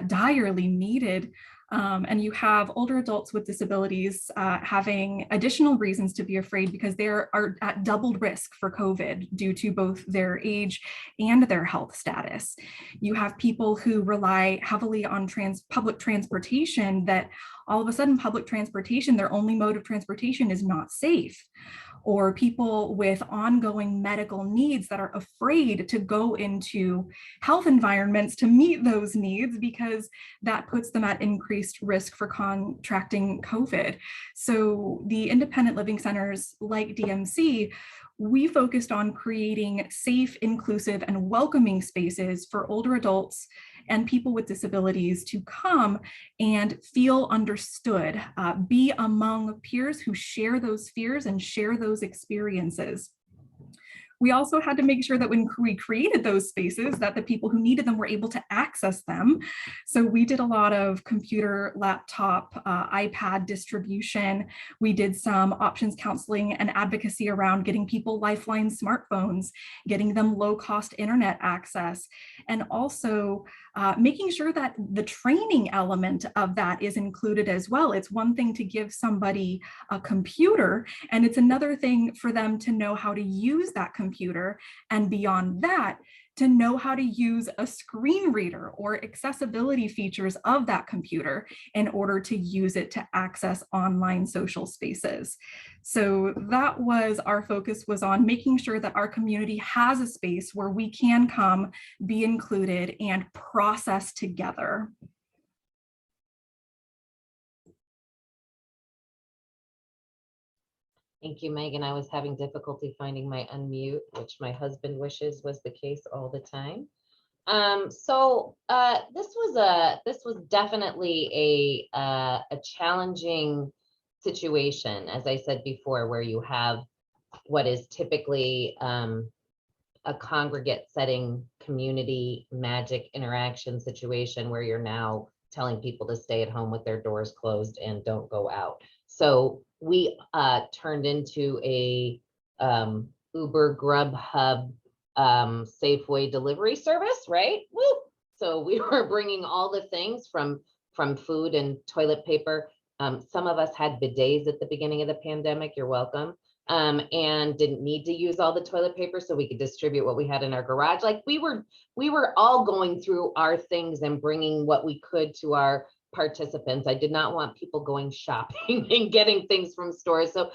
direly needed. And you have older adults with disabilities having additional reasons to be afraid because they are at doubled risk for COVID due to both their age and their health status. You have people who rely heavily on public transportation that all of a sudden public transportation, their only mode of transportation is not safe. Or people with ongoing medical needs that are afraid to go into health environments to meet those needs because that puts them at increased risk for contracting COVID. So the independent living centers like DMC, we focused on creating safe, inclusive, and welcoming spaces for older adults and people with disabilities to come and feel understood, be among peers who share those fears and share those experiences. We also had to make sure that when we created those spaces that the people who needed them were able to access them. So we did a lot of computer, laptop, iPad distribution. We did some options counseling and advocacy around getting people Lifeline smartphones, getting them low-cost internet access, and also making sure that the training element of that is included as well. It's one thing to give somebody a computer, and it's another thing for them to know how to use that computer, and beyond that, to know how to use a screen reader or accessibility features of that computer in order to use it to access online social spaces. So that was our focus, was on making sure that our community has a space where we can come, be included, and process together. Thank you, Megan. I was having difficulty finding my unmute, which my husband wishes was the case all the time. This was definitely a challenging situation, as I said before, where you have what is typically a congregate setting, community magic interaction situation where you're now telling people to stay at home with their doors closed and don't go out. So we turned into a Uber, Grubhub, Safeway delivery service, right? Woo! So we were bringing all the things from food and toilet paper. Some of us had bidets at the beginning of the pandemic. You're welcome. And didn't need to use all the toilet paper, so we could distribute what we had in our garage. Like we were all going through our things and bringing what we could to our participants. I did not want people going shopping and getting things from stores. So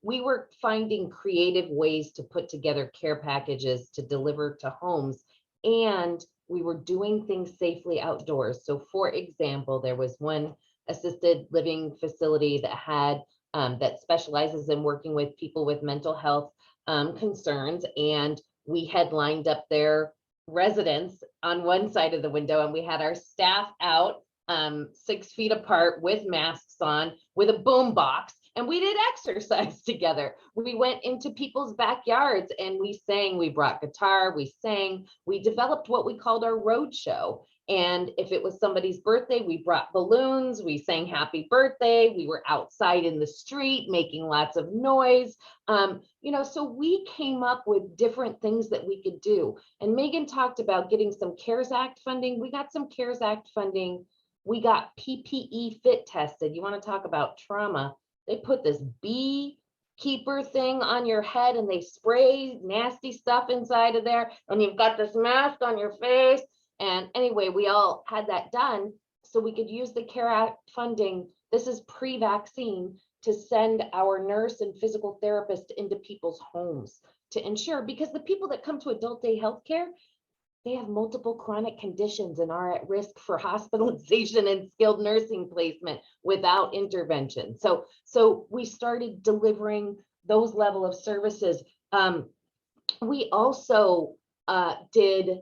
we were finding creative ways to put together care packages to deliver to homes, and we were doing things safely outdoors. So for example, there was one assisted living facility that had that specializes in working with people with mental health concerns. And we had lined up their residents on one side of the window, and we had our staff out 6 feet apart with masks on, with a boom box, and we did exercise together. We went into people's backyards and we sang, we brought guitar, we sang, we developed what we called our road show. And if it was somebody's birthday, we brought balloons, we sang happy birthday, we were outside in the street making lots of noise. So we came up with different things that we could do. And Megan talked about getting some CARES Act funding. We got some CARES Act funding. We got PPE fit tested. You want to talk about trauma? They put this beekeeper thing on your head and they spray nasty stuff inside of there. And you've got this mask on your face. And anyway, we all had that done so we could use the CARE Act funding. This is pre-vaccine, to send our nurse and physical therapist into people's homes to ensure, because the people that come to adult day healthcare, they have multiple chronic conditions and are at risk for hospitalization and skilled nursing placement without intervention. So we started delivering those level of services. We also did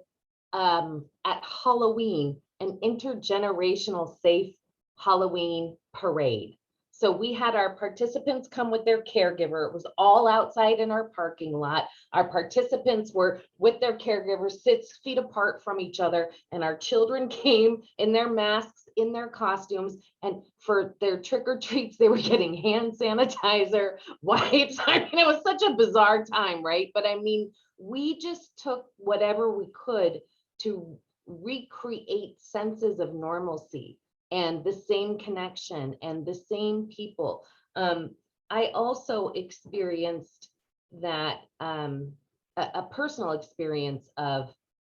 at Halloween an intergenerational safe Halloween parade. So we had our participants come with their caregiver. It was all outside in our parking lot. Our participants were with their caregivers 6 feet apart from each other, and our children came in their masks, in their costumes, and for their trick or treats, they were getting hand sanitizer, wipes. I mean, it was such a bizarre time, right? But I mean, we just took whatever we could to recreate senses of normalcy and the same connection and the same people. I also experienced that a personal experience of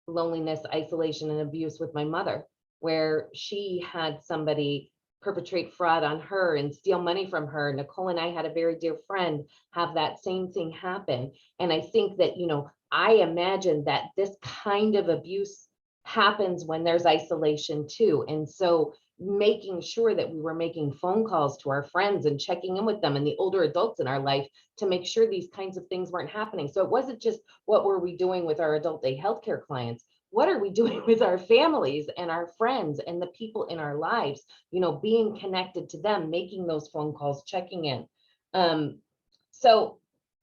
loneliness, isolation, and abuse with my mother, where she had somebody perpetrate fraud on her and steal money from her. Nicole and I had a very dear friend have that same thing happen. And I think that, you know, I imagine that this kind of abuse happens when there's isolation too. And so making sure that we were making phone calls to our friends and checking in with them and the older adults in our life to make sure these kinds of things weren't happening. So it wasn't just what were we doing with our adult day healthcare clients, what are we doing with our families and our friends and the people in our lives, you know, being connected to them, making those phone calls, checking in. So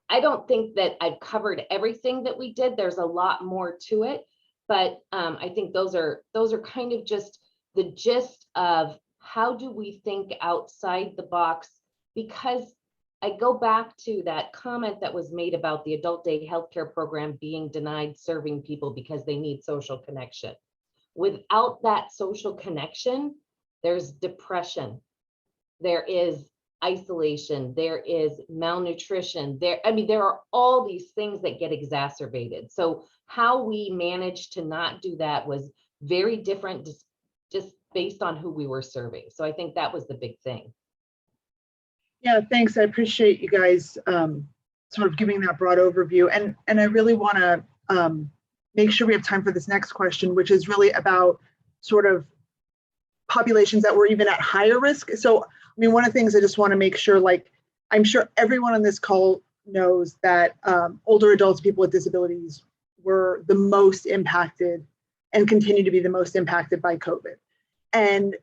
I don't think that I've covered everything that we did. There's a lot more to it, but I think those are kind of just the gist of how do we think outside the box, because I go back to that comment that was made about the adult day healthcare program being denied serving people because they need social connection. Without that social connection, there's depression, there is isolation, there is malnutrition, there are all these things that get exacerbated. So how we managed to not do that was very different, just based on who we were serving. So I think that was the big thing. Yeah, thanks. I appreciate you guys sort of giving that broad overview. And I really want to make sure we have time for this next question, which is really about sort of populations that were even at higher risk. So, I mean, one of the things I just want to make sure, like, I'm sure everyone on this call knows that older adults, people with disabilities, were the most impacted and continue to be the most impacted by COVID. And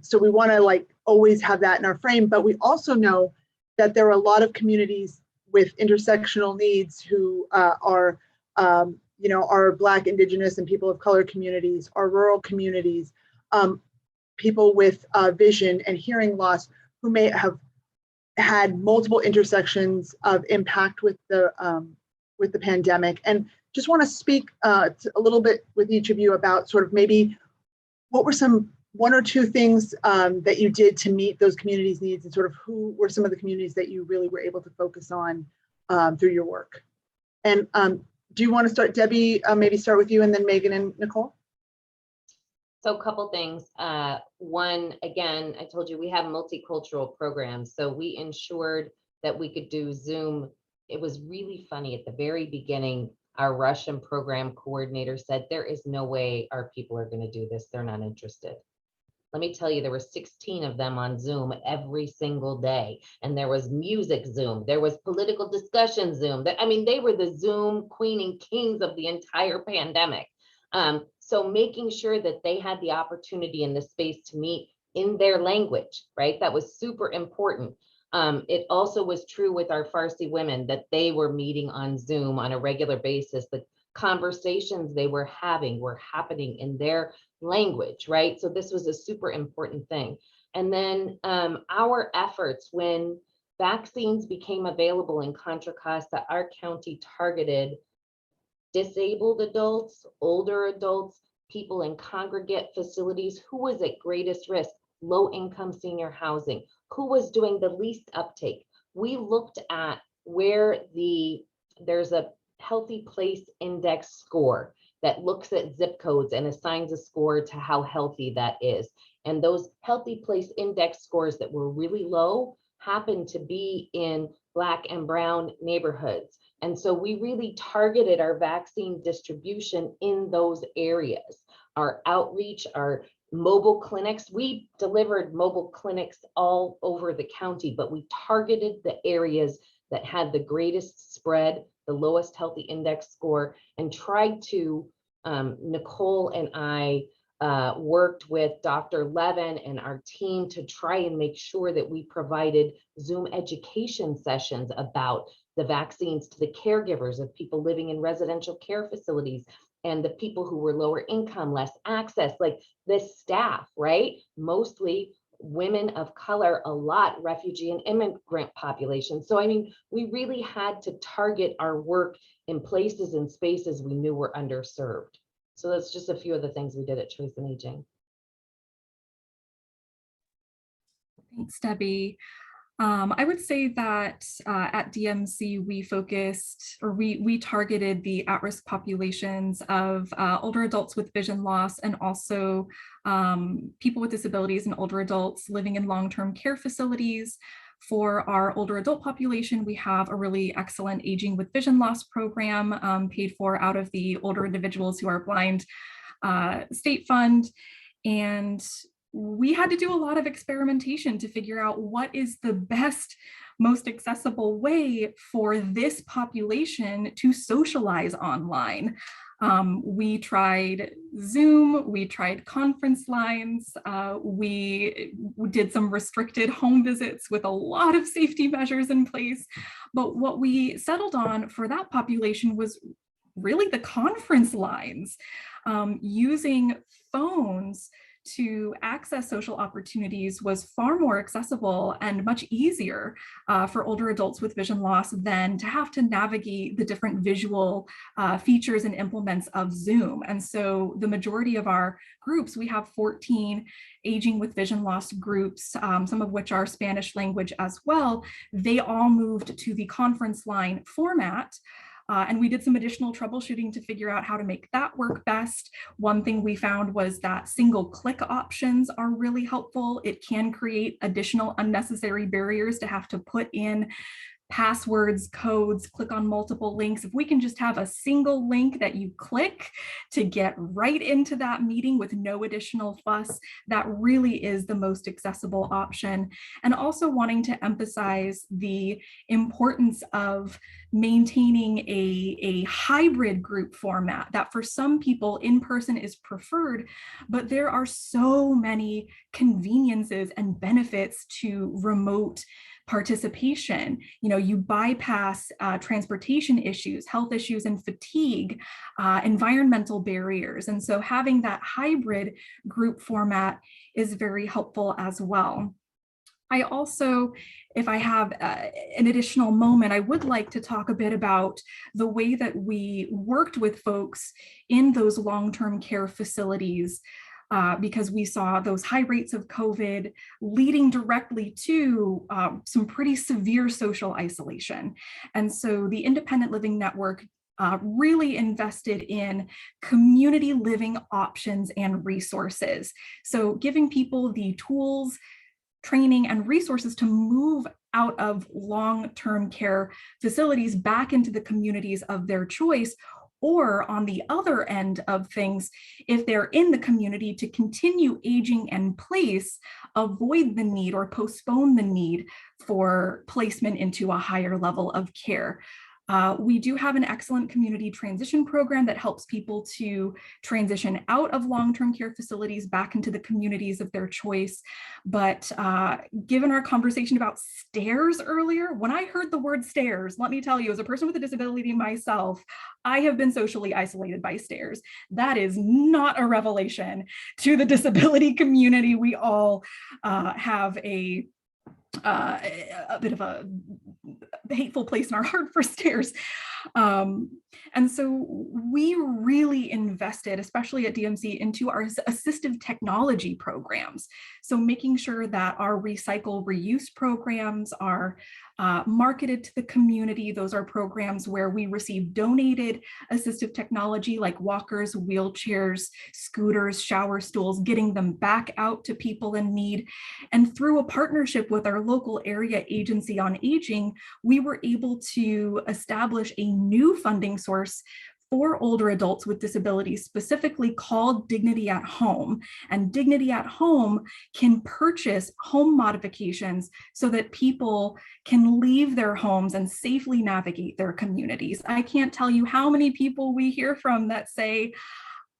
so we want to like always have that in our frame, but we also know that there are a lot of communities with intersectional needs who are Black, Indigenous, and people of color communities, our rural communities, people with vision and hearing loss who may have had multiple intersections of impact with the pandemic. And just want to speak a little bit with each of you about sort of maybe what were one or two things that you did to meet those communities' needs, and sort of who were some of the communities that you really were able to focus on through your work. And do you want to start, Debbie, maybe start with you, and then Megan and Nicole? So a couple things. One, again, I told you we have multicultural programs. So we ensured that we could do Zoom. It was really funny at the very beginning. Our Russian program coordinator said, there is no way our people are going to do this. They're not interested. Let me tell you, there were 16 of them on Zoom every single day. And there was music Zoom. There was political discussion Zoom. I mean, they were the Zoom queen and kings of the entire pandemic. So making sure that they had the opportunity in the space to meet in their language, right? That was super important. It also was true with our Farsi women that they were meeting on Zoom on a regular basis. The conversations they were having were happening in their language, right? So this was a super important thing. And then our efforts when vaccines became available in Contra Costa, our county targeted disabled adults, older adults, people in congregate facilities, who was at greatest risk, low income senior housing, who was doing the least uptake. We looked at where there's a healthy place index score that looks at zip codes and assigns a score to how healthy that is. And those healthy place index scores that were really low happened to be in Black and brown neighborhoods. And so we really targeted our vaccine distribution in those areas. Our outreach, our mobile clinics, we delivered mobile clinics all over the county, but we targeted the areas that had the greatest spread, the lowest healthy index score, and tried to, Nicole and I worked with Dr. Levin and our team to try and make sure that we provided Zoom education sessions about the vaccines to the caregivers of people living in residential care facilities and the people who were lower income, less access, like the staff, right? Mostly women of color, a lot refugee and immigrant populations. So, I mean, we really had to target our work in places and spaces we knew were underserved. So that's just a few of the things we did at Choice and Aging. Thanks, Debbie. I would say that at DMC, we focused, or we targeted the at-risk populations of older adults with vision loss, and also people with disabilities and older adults living in long-term care facilities. For our older adult population, we have a really excellent aging with vision loss program paid for out of the Older Individuals Who Are Blind state fund. And we had to do a lot of experimentation to figure out what is the best, most accessible way for this population to socialize online. We tried Zoom, we tried conference lines, we did some restricted home visits with a lot of safety measures in place. But what we settled on for that population was really the conference lines, using phones to access social opportunities was far more accessible and much easier for older adults with vision loss than to have to navigate the different visual features and implements of Zoom. And so the majority of our groups, we have 14 aging with vision loss groups, some of which are Spanish language as well. They all moved to the conference line format. And we did some additional troubleshooting to figure out how to make that work best. One thing we found was that single click options are really helpful. It can create additional unnecessary barriers to have to put in passwords, codes, click on multiple links. If we can just have a single link that you click to get right into that meeting with no additional fuss, that really is the most accessible option. And also wanting to emphasize the importance of maintaining a hybrid group format, that for some people in-person is preferred, but there are so many conveniences and benefits to remote participation. You know, you bypass transportation issues, health issues and fatigue, environmental barriers. And so having that hybrid group format is very helpful as well. I also, if I have an additional moment, I would like to talk a bit about the way that we worked with folks in those long-term care facilities, because we saw those high rates of COVID leading directly to some pretty severe social isolation. And so the Independent Living Network really invested in community living options and resources. So giving people the tools, training, and resources to move out of long-term care facilities back into the communities of their choice, or on the other end of things, if they're in the community, to continue aging in place, avoid the need or postpone the need for placement into a higher level of care. We do have an excellent community transition program that helps people to transition out of long-term care facilities back into the communities of their choice. But given our conversation about stairs earlier, when I heard the word stairs, let me tell you, as a person with a disability myself, I have been socially isolated by stairs. That is not a revelation to the disability community. We all have a bit of a hateful place in our heart for stairs. And so we really invested, especially at DMC, into our assistive technology programs. So making sure that our recycle reuse programs are marketed to the community. Those are programs where we receive donated assistive technology like walkers, wheelchairs, scooters, shower stools, getting them back out to people in need. And through a partnership with our local area agency on aging, we were able to establish a new funding source for older adults with disabilities, specifically called Dignity at Home. And Dignity at Home can purchase home modifications so that people can leave their homes and safely navigate their communities. I can't tell you how many people we hear from that say,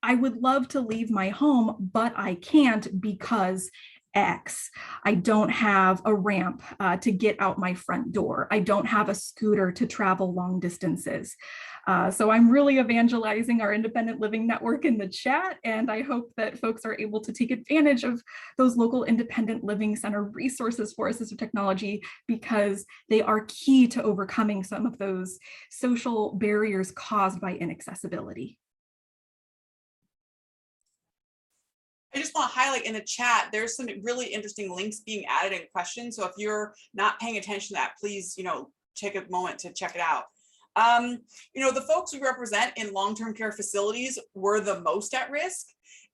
I would love to leave my home, but I can't because X. I don't have a ramp to get out my front door. I don't have a scooter to travel long distances. So I'm really evangelizing our independent living network in the chat, and I hope that folks are able to take advantage of those local independent living center resources for assistive technology, because they are key to overcoming some of those social barriers caused by inaccessibility. I just want to highlight in the chat, there's some really interesting links being added in questions. So if you're not paying attention to that, please, take a moment to check it out. The folks we represent in long-term care facilities were the most at risk.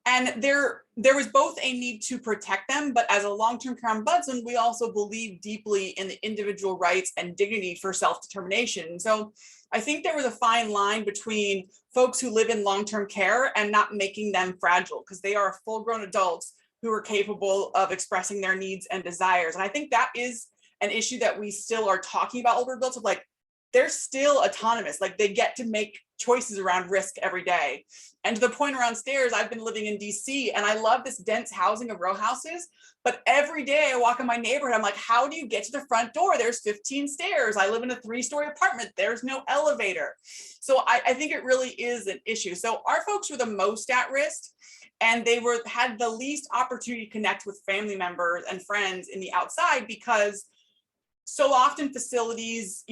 And there was both a need to protect them, but as a long-term care ombudsman, we also believe deeply in the individual rights and dignity for self-determination. So I think there was a fine line between folks who live in long-term care and not making them fragile, because they are full-grown adults who are capable of expressing their needs and desires. And I think that is an issue that we still are talking about older adults, of like, they're still autonomous, like they get to make choices around risk every day. And to the point around stairs, I've been living in DC and I love this dense housing of row houses, but every day I walk in my neighborhood, I'm like, how do you get to the front door? There's 15 stairs. I live in a 3-story apartment. There's no elevator. So I think it really is an issue. So our folks were the most at risk, and they had the least opportunity to connect with family members and friends in the outside, because so often facilities,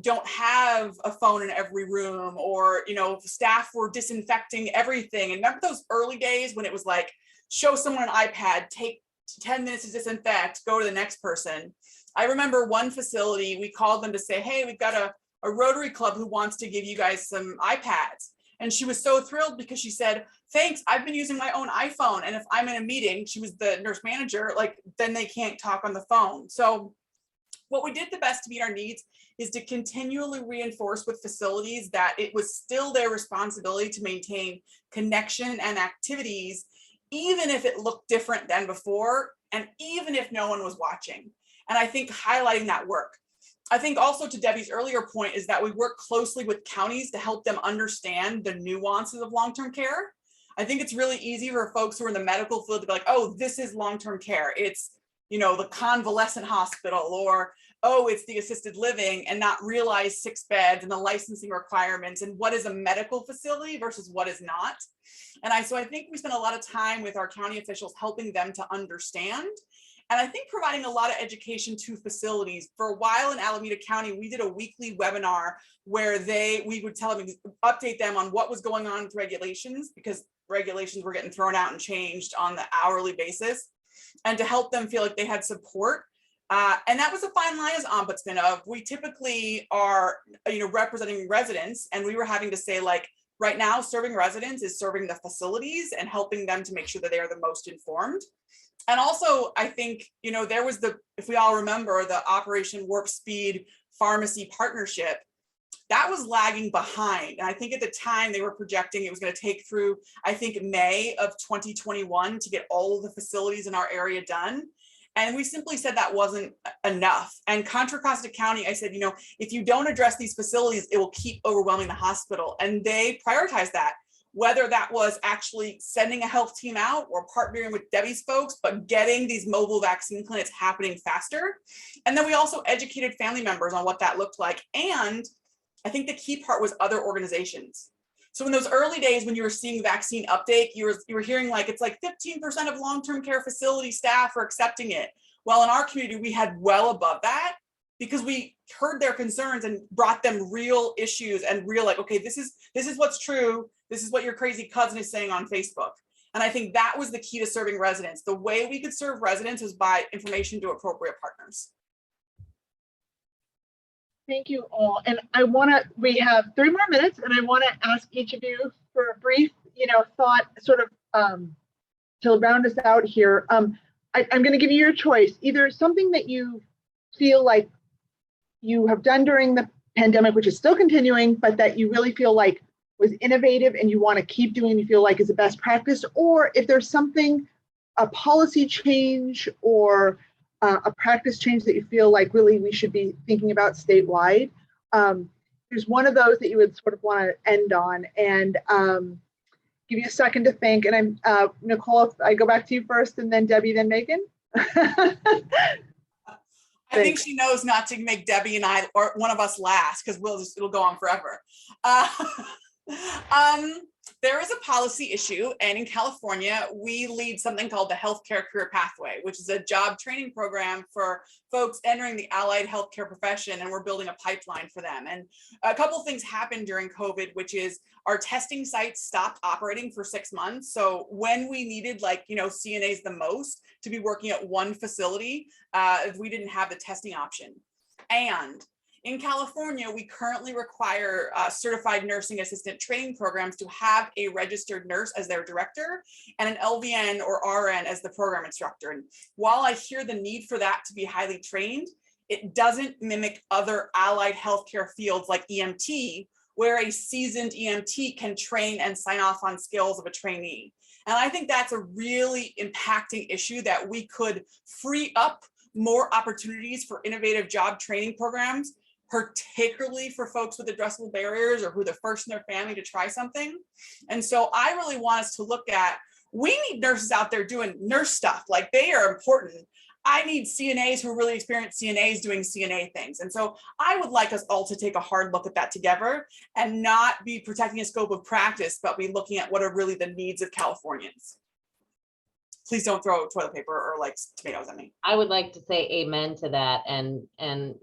don't have a phone in every room, or, staff were disinfecting everything. And remember those early days when it was like, show someone an iPad, take 10 minutes to disinfect, go to the next person. I remember one facility, we called them to say, hey, we've got a Rotary Club who wants to give you guys some iPads. And she was so thrilled because she said, thanks, I've been using my own iPhone. And if I'm in a meeting, she was the nurse manager, then they can't talk on the phone. So what we did the best to meet our needs is to continually reinforce with facilities that it was still their responsibility to maintain connection and activities, even if it looked different than before, and even if no one was watching. And I think highlighting that work. I think also, to Debbie's earlier point, is that we work closely with counties to help them understand the nuances of long-term care. I think it's really easy for folks who are in the medical field to be like, oh, this is long-term care. It's the convalescent hospital, or, oh, it's the assisted living, and not realize 6 beds and the licensing requirements and what is a medical facility versus what is not. And so I think we spend a lot of time with our county officials helping them to understand. And I think providing a lot of education to facilities. For a while in Alameda County, we did a weekly webinar where we would tell them, update them on what was going on with regulations, because regulations were getting thrown out and changed on the hourly basis, and to help them feel like they had support. And that was a fine line as ombudsman of, we typically are, representing residents, and we were having to say, like, right now, serving residents is serving the facilities and helping them to make sure that they are the most informed. And also, I think, there was if we all remember, the Operation Warp Speed pharmacy partnership, that was lagging behind. And I think at the time they were projecting it was going to take through, I think, May of 2021 to get all of the facilities in our area done. And we simply said that wasn't enough. And Contra Costa County, I said, if you don't address these facilities, it will keep overwhelming the hospital. And they prioritized that, whether that was actually sending a health team out or partnering with Debbie's folks, but getting these mobile vaccine clinics happening faster. And then we also educated family members on what that looked like. And I think the key part was other organizations. So in those early days, when you were seeing vaccine uptake, you were hearing like, it's like 15% of long-term care facility staff are accepting it. Well, in our community, we had well above that, because we heard their concerns and brought them real issues and real, like, okay, this is what's true. This is what your crazy cousin is saying on Facebook. And I think that was the key to serving residents. The way we could serve residents was by information to appropriate partners. Thank you all. And we have 3 more minutes, and I want to ask each of you for a brief, thought, sort of to round us out here. I'm going to give you your choice, either something that you feel like you have done during the pandemic, which is still continuing, but that you really feel like was innovative and you want to keep doing, you feel like is a best practice, or if there's something, a policy change or a practice change that you feel like really we should be thinking about statewide. There's one of those that you would sort of want to end on, and give you a second to think. And I'm Nicole, I go back to you first, and then Debbie, then Megan. I think she knows not to make Debbie and I or one of us last, because it'll go on forever. There is a policy issue, and in California, we lead something called the Healthcare Career Pathway, which is a job training program for folks entering the allied healthcare profession, and we're building a pipeline for them. And a couple of things happened during COVID, which is our testing sites stopped operating for 6 months. So when we needed, like, CNAs the most to be working at one facility, we didn't have the testing option. And in California, we currently require certified nursing assistant training programs to have a registered nurse as their director and an LVN or RN as the program instructor. And while I hear the need for that to be highly trained, it doesn't mimic other allied healthcare fields like EMT, where a seasoned EMT can train and sign off on skills of a trainee. And I think that's a really impacting issue, that we could free up more opportunities for innovative job training programs, particularly for folks with addressable barriers or who are the first in their family to try something. And so I really want us to look at, we need nurses out there doing nurse stuff, like they are important. I need CNAs who are really experienced CNAs doing CNA things. And so I would like us all to take a hard look at that together and not be protecting a scope of practice, but be looking at what are really the needs of Californians. Please don't throw toilet paper or like tomatoes at me. I would like to say amen to that. And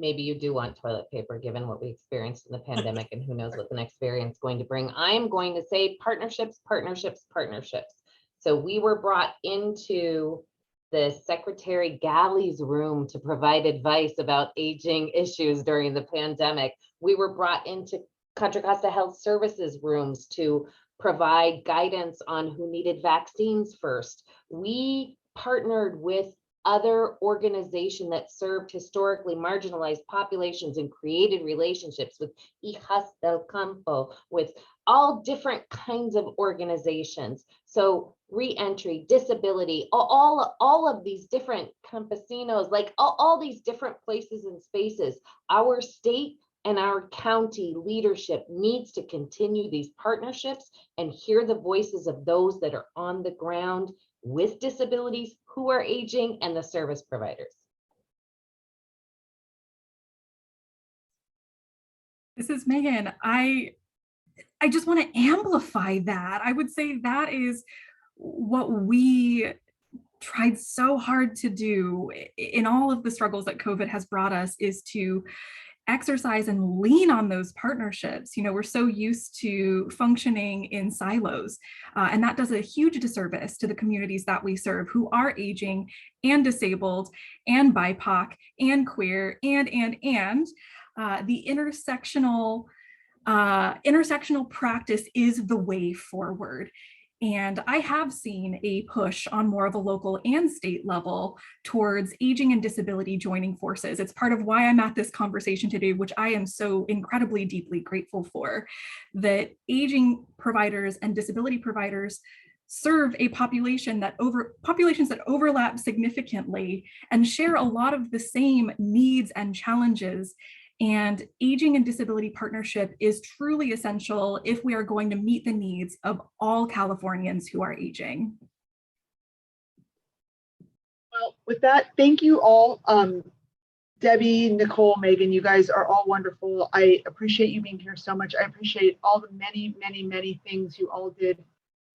maybe you do want toilet paper, given what we experienced in the pandemic, and who knows what the next variant is going to bring. I am going to say partnerships, partnerships, partnerships. So we were brought into the Secretary Galley's room to provide advice about aging issues during the pandemic. We were brought into Contra Costa Health Services rooms to provide guidance on who needed vaccines first. We partnered with other organizations that served historically marginalized populations and created relationships with Hijas del Campo, with all different kinds of organizations. So reentry, disability, all of these different campesinos, like all these different places and spaces. Our state and our county leadership needs to continue these partnerships and hear the voices of those that are on the ground with disabilities, who are aging, and the service providers. This is Megan. I just want to amplify that. I would say that is what we tried so hard to do in all of the struggles that COVID has brought us, is to exercise and lean on those partnerships. We're so used to functioning in silos, and that does a huge disservice to the communities that we serve, who are aging and disabled and BIPOC and queer and the intersectional practice is the way forward. And I have seen a push on more of a local and state level towards aging and disability joining forces. It's part of why I'm at this conversation today, which I am so incredibly deeply grateful for, that aging providers and disability providers serve a populations that overlap significantly and share a lot of the same needs and challenges. And aging and disability partnership is truly essential if we are going to meet the needs of all Californians who are aging. Well, with that, thank you all. Debbie, Nicole, Megan, you guys are all wonderful. I appreciate you being here so much. I appreciate all the many, many, many things you all did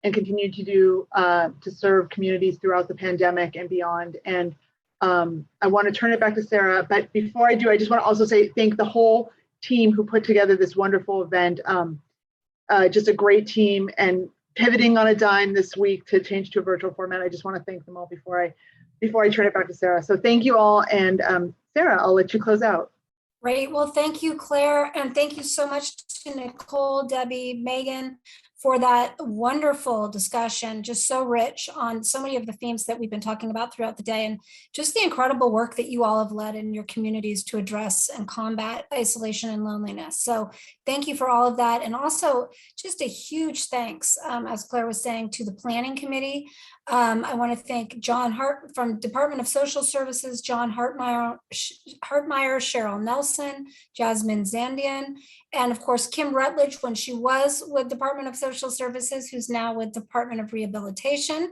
and continue to do to serve communities throughout the pandemic and beyond. And I want to turn it back to Sarah, but before I do, I just want to also thank the whole team who put together this wonderful event. Just a great team, and pivoting on a dime this week to change to a virtual format. I just want to thank them all before I turn it back to Sarah. So thank you all, and Sarah, I'll let you close out. Great. Well, thank you, Claire, and thank you so much to Nicole, Debbie, Megan for that wonderful discussion, just so rich on so many of the themes that we've been talking about throughout the day, and just the incredible work that you all have led in your communities to address and combat isolation and loneliness. So thank you for all of that. And also just a huge thanks, as Claire was saying, to the Planning Committee. I want to thank John Hart from Department of Social Services, John Hartmeyer, Cheryl Nelson, Jasmine Zandian, and of course, Kim Rutledge, when she was with Department of Social Services, who's now with Department of Rehabilitation.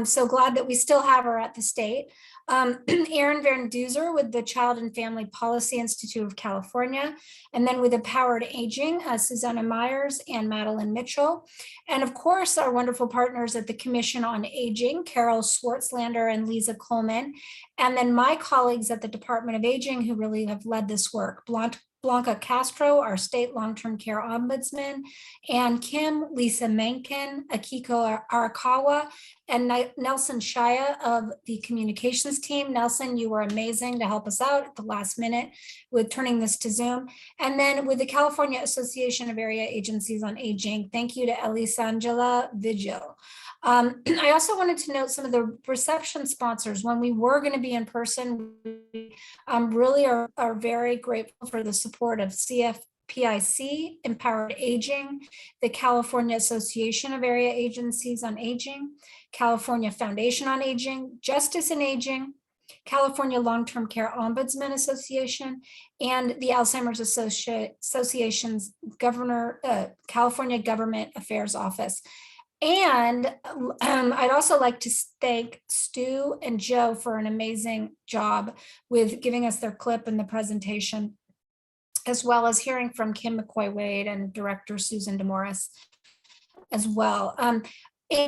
So glad that we still have her at the state. Aaron Van Duzer with the Child and Family Policy Institute of California, and then with Empowered Aging, Susanna Myers and Madeline Mitchell. And of course, our wonderful partners at the Commission on Aging, Carol Swartzlander and Lisa Coleman. And then my colleagues at the Department of Aging who really have led this work, Blanca Castro, our state long-term care ombudsman, and Kim, Lisa Menken, Akiko Arakawa, and Nelson Shaya of the communications team. Nelson, you were amazing to help us out at the last minute with turning this to Zoom. And then with the California Association of Area Agencies on Aging, thank you to Elisangela Vigil. I also wanted to note some of the reception sponsors. When we were going to be in person, we really are very grateful for the support of CFPIC, Empowered Aging, the California Association of Area Agencies on Aging, California Foundation on Aging, Justice in Aging, California Long-Term Care Ombudsman Association, and the Alzheimer's Association's California Government Affairs Office. And I'd also like to thank Stu and Joe for an amazing job with giving us their clip in the presentation, as well as hearing from Kim McCoy-Wade and Director Susan DeMorris as well. And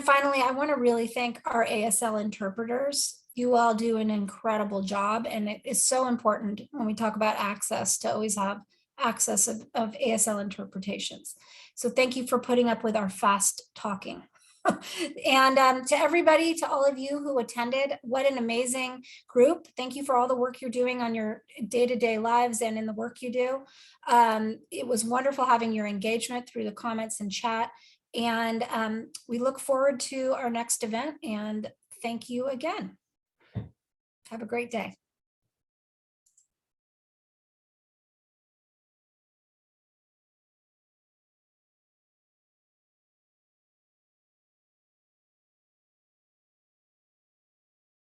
finally, I want to really thank our ASL interpreters. You all do an incredible job, and it is so important when we talk about access to always have access of ASL interpretations. So thank you for putting up with our fast talking. And to everybody, to all of you who attended, what an amazing group. Thank you for all the work you're doing on your day-to-day lives and in the work you do. It was wonderful having your engagement through the comments and chat. And we look forward to our next event, and thank you again. Have a great day.